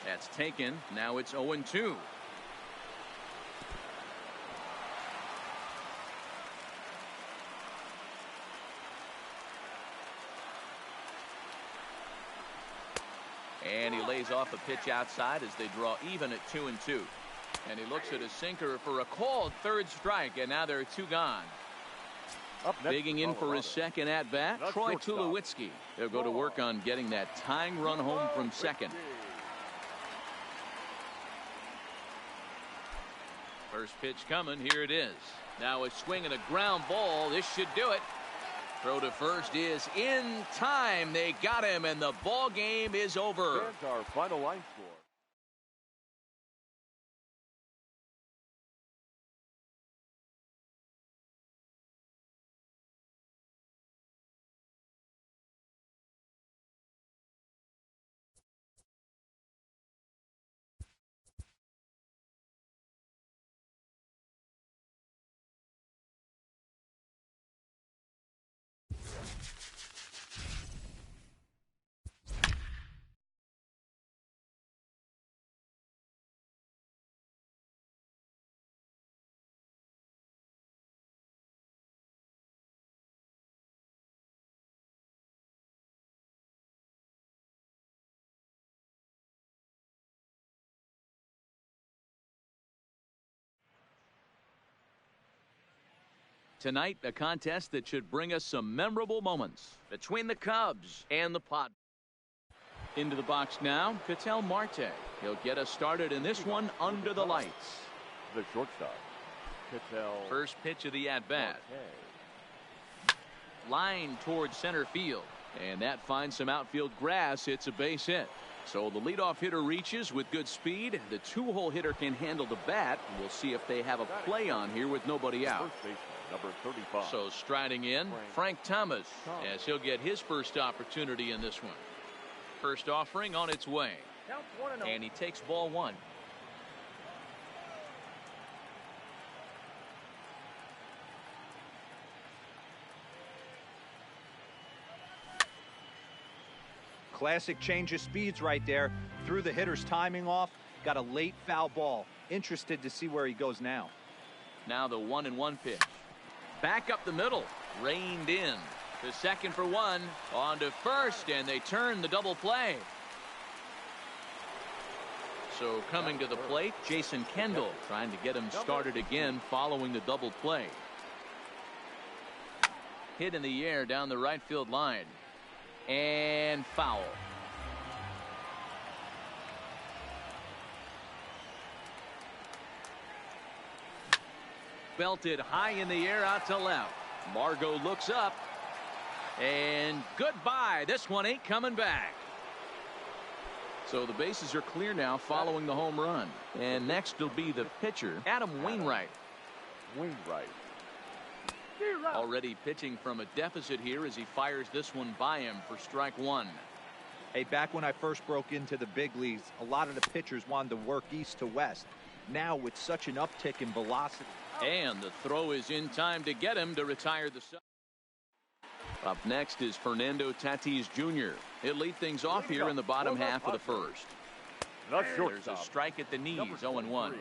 That's taken. Now it's 0-2. And he lays off a pitch outside as they draw even at 2-2. And he looks at his sinker for a called third strike, and now there are two gone. Digging in for his second at bat, Troy Tulowitzki. They'll go to work on getting that tying run home from second. First pitch coming. Here it is. Now a swing and a ground ball. This should do it. Throw to first is in time. They got him, and the ball game is over. That's our final line score. Tonight, a contest that should bring us some memorable moments between the Cubs and the Pod. Into the box now, Ketel Marte. He'll get us started in this one under the lights. The shortstop, Ketel. First pitch of the at-bat. Line towards center field. And that finds some outfield grass. It's a base hit. So the leadoff hitter reaches with good speed. The two-hole hitter can handle the bat. We'll see if they have a play on here with nobody out. First baseman, number 35. So striding in, Frank Thomas, as he'll get his first opportunity in this one. First offering on its way. And he takes ball one. Classic change of speeds right there. Threw the hitter's timing off. Got a late foul ball. Interested to see where he goes now. Now the 1-1 pitch. Back up the middle. Reined in. To second for one. On to first, and they turn the double play. So coming to the plate, Jason Kendall trying to get him started again following the double play. Hit in the air down the right field line. And foul. Belted high in the air out to left. Margot looks up. And goodbye. This one ain't coming back. So the bases are clear now following the home run. And next will be the pitcher, Adam Wainwright. Already pitching from a deficit here as he fires this one by him for strike one. Hey, back when I first broke into the big leagues, a lot of the pitchers wanted to work east to west. Now with such an uptick in velocity. And the throw is in time to get him to retire the side. Up next is Fernando Tatis Jr. He'll lead things off here in the bottom half of the first. There's a strike at the knees, 0-1.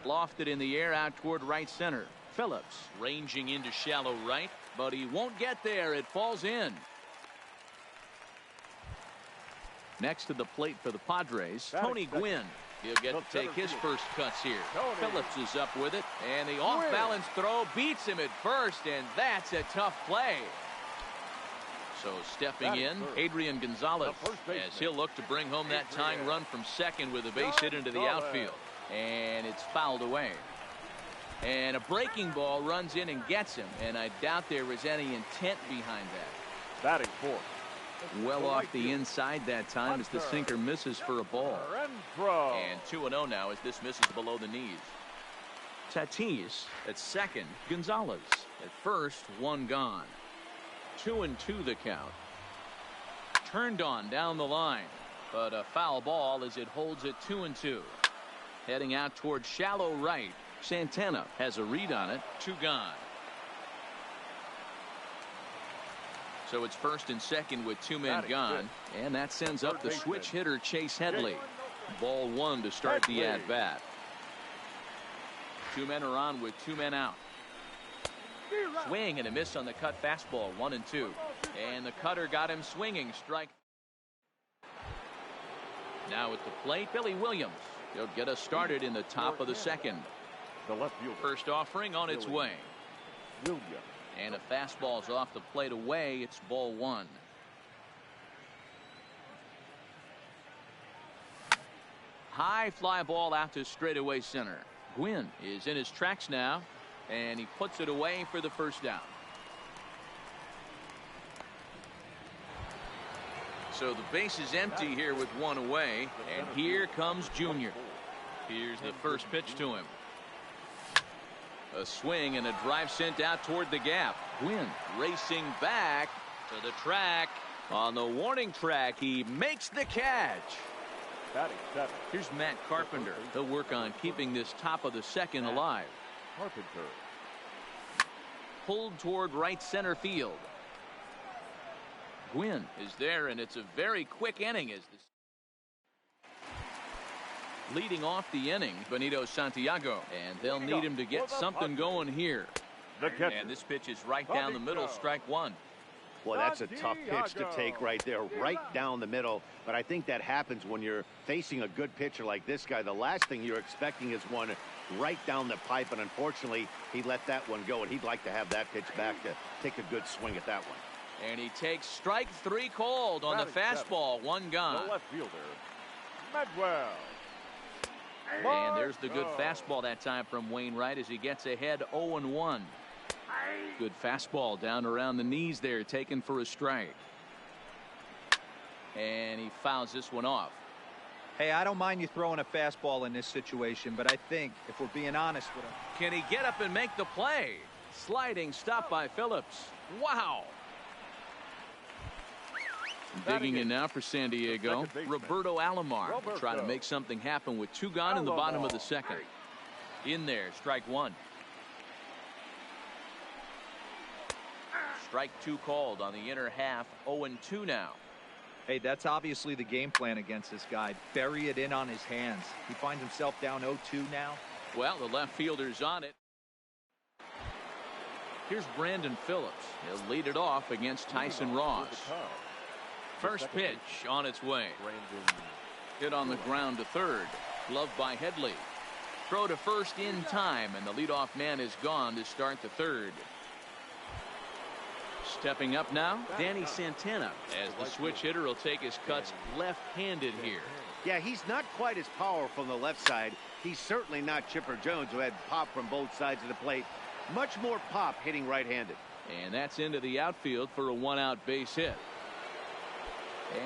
Lofted in the air out toward right center. Phillips ranging into shallow right, but he won't get there. It falls in. Next to the plate for the Padres, Tony Gwynn. He'll get to take his first cuts here. Phillips is up with it, and the off-balance throw beats him at first, and that's a tough play. So stepping in, Adrian Gonzalez, as he'll look to bring home that tying run from second with a base hit into the outfield. And it's fouled away. And a breaking ball runs in and gets him, and I doubt there was any intent behind that. Batting fourth. Well off the inside that time as the sinker misses for a ball. And 2-0 now as this misses below the knees. Tatis at second. Gonzalez at first. One gone. 2-2 the count. Turned on down the line, but a foul ball as it holds it 2-2. Heading out toward shallow right. Santana has a read on it. Two gone. So it's first and second with two men gone. And that sends up the switch hitter Chase Headley. Ball one to start the at-bat. Two men are on with two men out. Swing and a miss on the cut fastball. 1-2. And the cutter got him swinging. Strike. Now at the plate, Billy Williams. He'll get us started in the top of the second. The left fielder. First offering on its way. And a fastball's off the plate away. It's ball one. High fly ball out to straightaway center. Gwynn is in his tracks now, and he puts it away for the first down. So the base is empty here with one away, and here comes Junior. Here's the first pitch to him. A swing and a drive sent out toward the gap. Gwynn racing back to the track. On the warning track, he makes the catch. Here's Matt Carpenter. He'll work on keeping this top of the second alive. Pulled toward right center field. Gwynn is there, and it's a very quick inning as this. Leading off the inning, Benito Santiago, and they'll need him to get something going here. And this pitch is right down the middle, strike one. Well, that's a tough pitch to take right there, right down the middle. But I think that happens when you're facing a good pitcher like this guy. The last thing you're expecting is one right down the pipe, and unfortunately, he let that one go, and he'd like to have that pitch back to take a good swing at that one. And he takes strike three cold on the fastball. One gone. The left fielder, Medwell. And there's the good fastball that time from Wainwright as he gets ahead 0-1. Good fastball down around the knees there, taken for a strike. And he fouls this one off. Hey, I don't mind you throwing a fastball in this situation, but I think if we're being honest with him. Can he get up and make the play? Sliding stop by Phillips. Wow. Digging in now for San Diego, Roberto Alomar will try to make something happen with 2 gone in the bottom of the second. In there, strike 1. Strike 2 called on the inner half, 0-2 now. Hey, that's obviously the game plan against this guy. Bury it in on his hands. He finds himself down 0-2 now. Well, the left fielder's on it. Here's Brandon Phillips. He'll lead it off against Tyson Ross. First pitch on its way. Hit on the ground to third. Gloved by Headley. Throw to first in time, and the leadoff man is gone to start the third. Stepping up now, Danny Santana, as the switch hitter will take his cuts left-handed here. Yeah, he's not quite as powerful on the left side. He's certainly not Chipper Jones, who had pop from both sides of the plate. Much more pop hitting right-handed. And that's into the outfield for a 1-out base hit.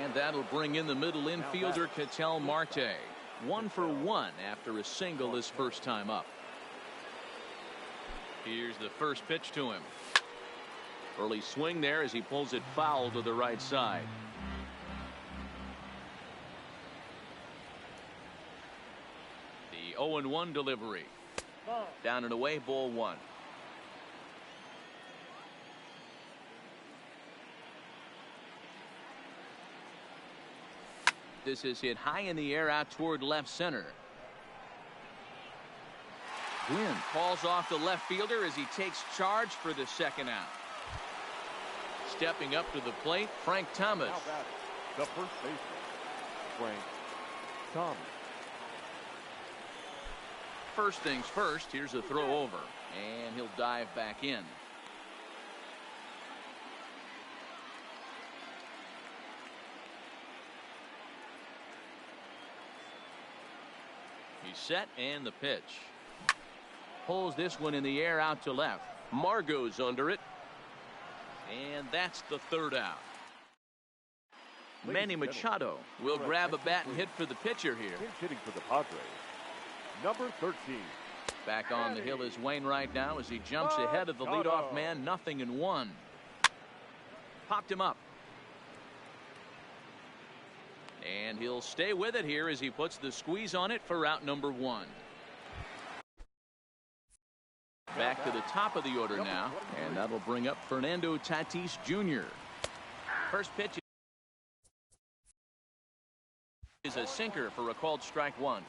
And that'll bring in the middle infielder Ketel Marte. 1 for 1 after a single his first time up. Here's the first pitch to him. Early swing there as he pulls it foul to the right side. The 0-1 delivery. Down and away, ball 1. This is hit high in the air out toward left center. Gwynn calls off the left fielder as he takes charge for the second out. Stepping up to the plate, Frank Thomas. The first baseman, Frank Thomas. First things first, here's a throw over, and he'll dive back in. He's set, and the pitch. Pulls this one in the air out to left. Margot's under it. And that's the third out. Manny Machado will grab a bat and hit for the pitcher here. Hitting for the Padres, number 13. Back on the hill is Wainwright now as he jumps ahead of the leadoff man. 0-1. Popped him up. And he'll stay with it here as he puts the squeeze on it for out number 1. Back to the top of the order now, and that'll bring up Fernando Tatis Jr. First pitch is a sinker for a called strike 1.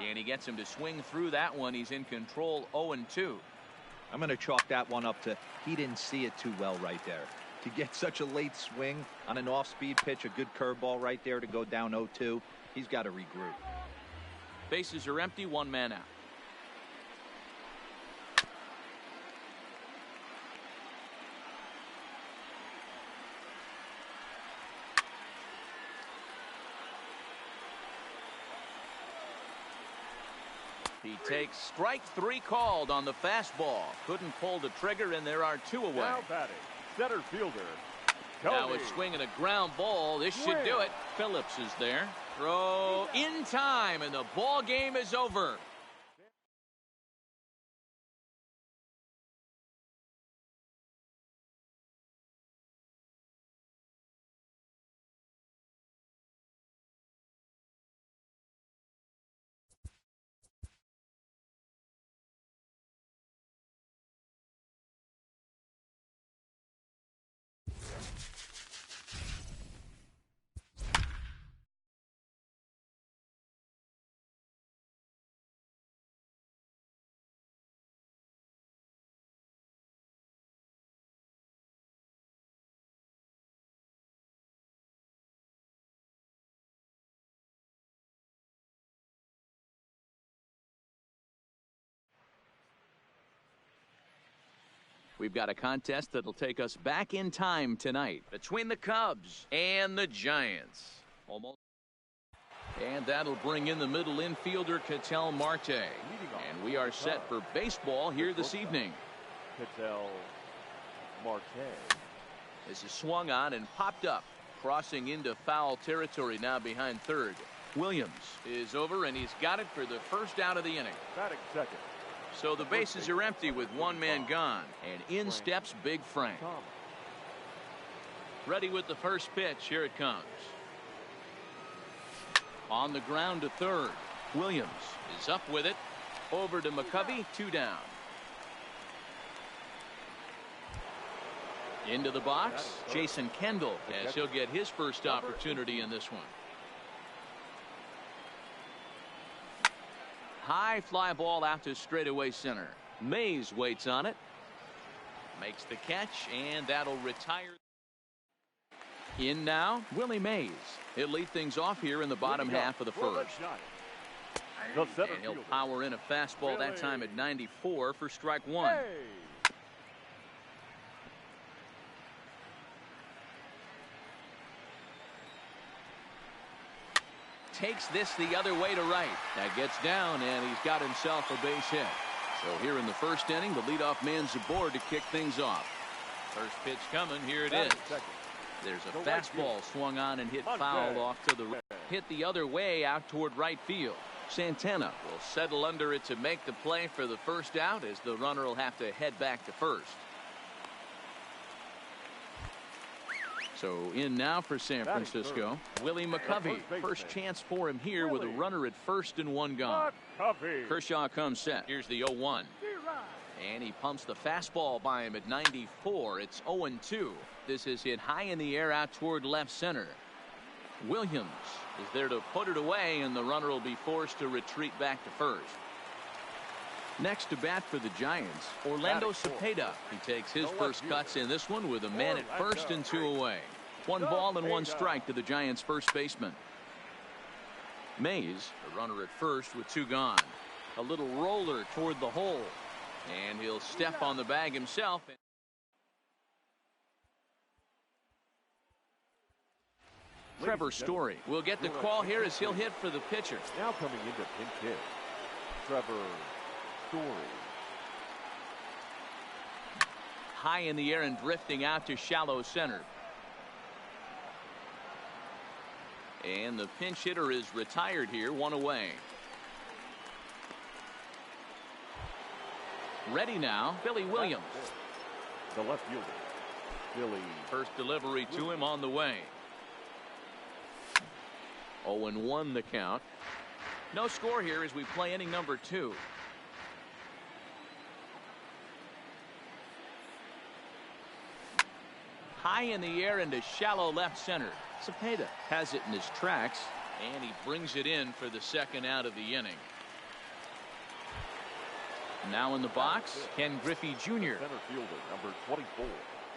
And he gets him to swing through that one. He's in control, 0-2. I'm going to chalk that one up to he didn't see it too well right there. To get such a late swing on an off-speed pitch, a good curveball right there to go down 0-2, he's got to regroup. Bases are empty, 1 man out. He takes strike 3 called on the fastball. Couldn't pull the trigger, and there are 2 away. Now batting, center fielder. Now it's swinging a ground ball. This should do it. Phillips is there. Throw in time, and the ball game is over. We've got a contest that'll take us back in time tonight between the Cubs and the Giants. And that'll bring in the middle infielder Ketel Marte. And And we are set for baseball here this evening. Marte. This is swung on and popped up, crossing into foul territory now behind third. Williams is over, and he's got it for the first out of the inning. Batting second. So the bases are empty with one man gone, and in steps Big Frank. Ready with the first pitch. Here it comes. On the ground to third. Williams is up with it. Over to McCovey, 2 down. Into the box, Jason Kendall, as he'll get his first opportunity in this one. High fly ball out to straightaway center. Mays waits on it. Makes the catch, and that'll retire. In now, Willie Mays. He'll lead things off here in the bottom half of the first. And he'll power in a fastball that time at 94 for strike 1. Takes this the other way to right. That gets down, and he's got himself a base hit. So here in the first inning, the leadoff man's aboard to kick things off. First pitch coming. Here it is. There's a fastball swung on and hit foul off to the right. Hit the other way out toward right field. Santana will settle under it to make the play for the first out, as the runner will have to head back to first. So in now for San Francisco, Willie McCovey. First chance for him here with a runner at first and 1 gone. Kershaw comes set. Here's the 0-1. And he pumps the fastball by him at 94. It's 0-2. This is hit high in the air out toward left center. Williams is there to put it away, and the runner will be forced to retreat back to first. Next to bat for the Giants, Orlando Cepeda. He takes his first cuts in this one with a man at first and 2 away. 1 ball and 1 strike to the Giants' first baseman. Mays, the runner at first with 2 gone. A little roller toward the hole, and he'll step on the bag himself. Trevor Story will get the call here as he'll hit for the pitcher. Now coming into pinch hit, Trevor Story. High in the air and drifting out to shallow center. And the pinch hitter is retired here, 1 away. Ready now, Billy Williams. The left fielder, Billy. First delivery to him on the way. 0-1 the count. No score here as we play inning number 2. High in the air into shallow left center. Cepeda has it in his tracks, and he brings it in for the second out of the inning. Now in the box, Ken Griffey Jr. Center fielder, number 24.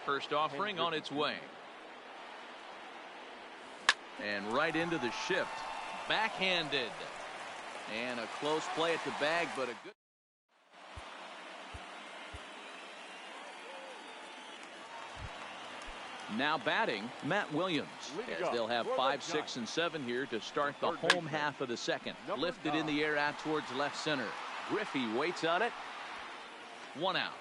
First offering on its way. And right into the shift. Backhanded. And a close play at the bag, but a good. Now batting, Matt Williams, as they'll have 5, 6, and 7 here to start the home half of the second. Lifted in the air out towards left center. Griffey waits on it. 1 out.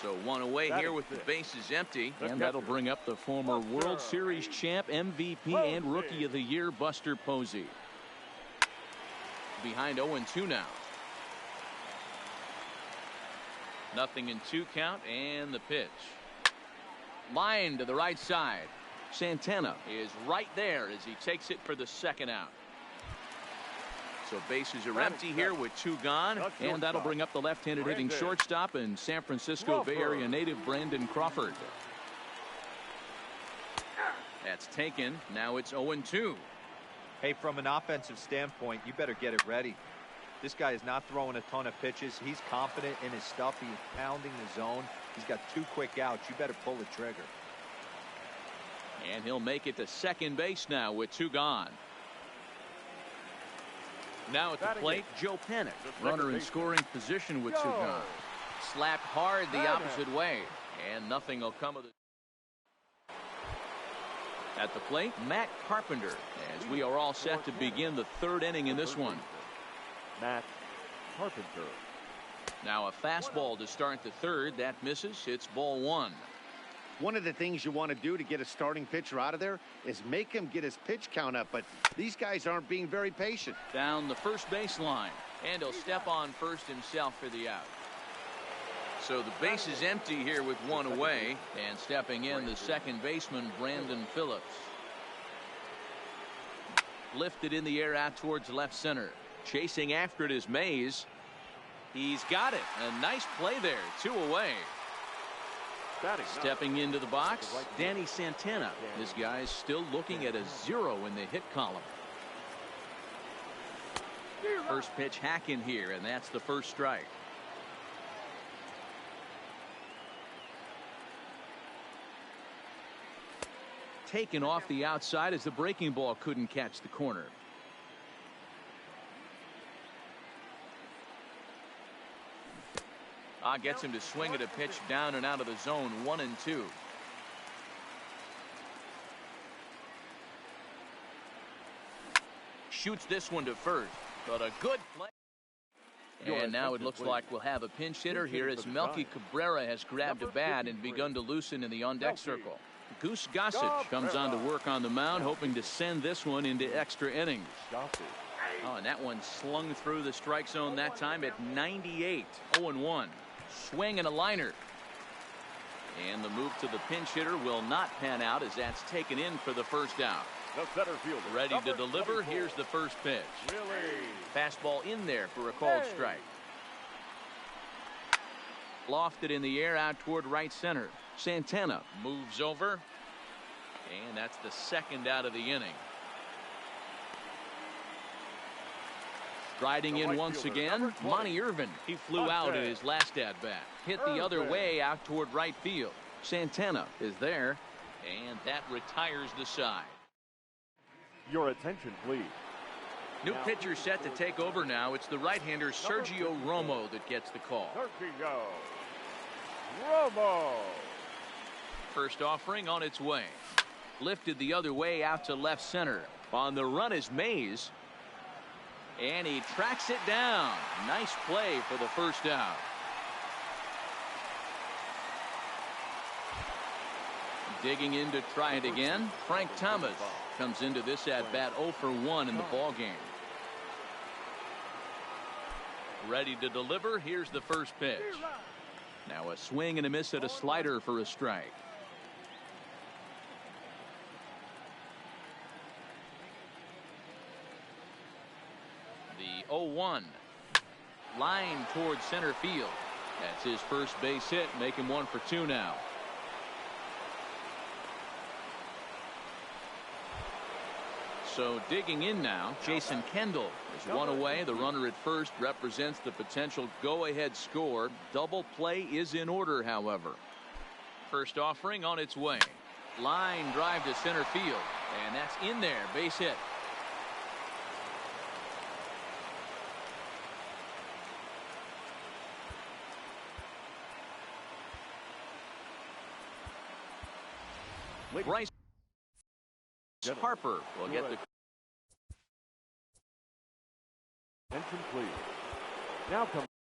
So 1 away here with the bases empty, and that'll bring up the former World Series champ, MVP, and Rookie of the Year, Buster Posey. Behind 0-2 now. 0-2 count, and the pitch. Line to the right side. Santana is right there as he takes it for the second out. So bases are empty here with 2 gone, and that'll bring up the left-handed hitting shortstop and San Francisco Bay Area native Brandon Crawford. That's taken. Now it's 0-2. Hey, from an offensive standpoint, you better get it ready. This guy is not throwing a ton of pitches. He's confident in his stuff. He's pounding the zone. He's got 2 quick outs. You better pull the trigger. And he'll make it to second base now with 2 gone. Now at the plate, Joe Panic, runner in scoring position with 2 gone. Slapped hard the opposite way, and nothing will come of it. At the plate, Matt Carpenter, as we are all set to begin the third inning in this one. Matt Carpenter. Now a fastball to start the third. That misses. It's ball one. One of the things you want to do to get a starting pitcher out of there is make him get his pitch count up, but these guys aren't being very patient. Down the first baseline, and he'll step on first himself for the out. So the base is empty here with one away, and stepping in the second baseman, Brandon Phillips. Lifted in the air out towards left center. Chasing after it is Mays. He's got it. A nice play there. 2 away. Stepping into the box, Danny Santana. This guy's still looking at a 0 in the hit column. First pitch hack in here, and that's the first strike. Taken off the outside as the breaking ball couldn't catch the corner. Gets him to swing at a pitch down and out of the zone. 1-2. Shoots this one to first, but a good play. And now it looks like we'll have a pinch hitter here as Melky Cabrera has grabbed a bat and begun to loosen in the on-deck circle. Goose Gossage comes on to work on the mound, hoping to send this one into extra innings. Oh, and that one slung through the strike zone that time at 98. 0-1. Swing and a liner. And the move to the pinch hitter will not pan out as that's taken in for the first out. The center fielder. Ready to deliver. Here's the first pitch. Fastball in there for a called strike. Lofted in the air out toward right center. Santana moves over. And that's the second out of the inning. Striding in once again, Monty Irvin. He flew out at his last at-bat. Hit the other way out toward right field. Santana is there, and that retires the side. Your attention, please. New pitcher set to take over now. It's the right-hander Sergio Romo that gets the call. Sergio Romo. First offering on its way. Lifted the other way out to left center. On the run is Mays. And he tracks it down. Nice play for the first out. Digging in to try it again. Frank Thomas comes into this at bat 0 for 1 in the ball game. Ready to deliver. Here's the first pitch. Now a swing and a miss at a slider for a strike. The 0-1. Line towards center field. That's his first base hit. Make him 1 for 2 now. So digging in now, Jason Kendall is 1 away. The runner at first represents the potential go-ahead score. Double play is in order, however. First offering on its way. Line drive to center field. And that's in there. Base hit. Bryce Harper will get the. Attention, please. Now coming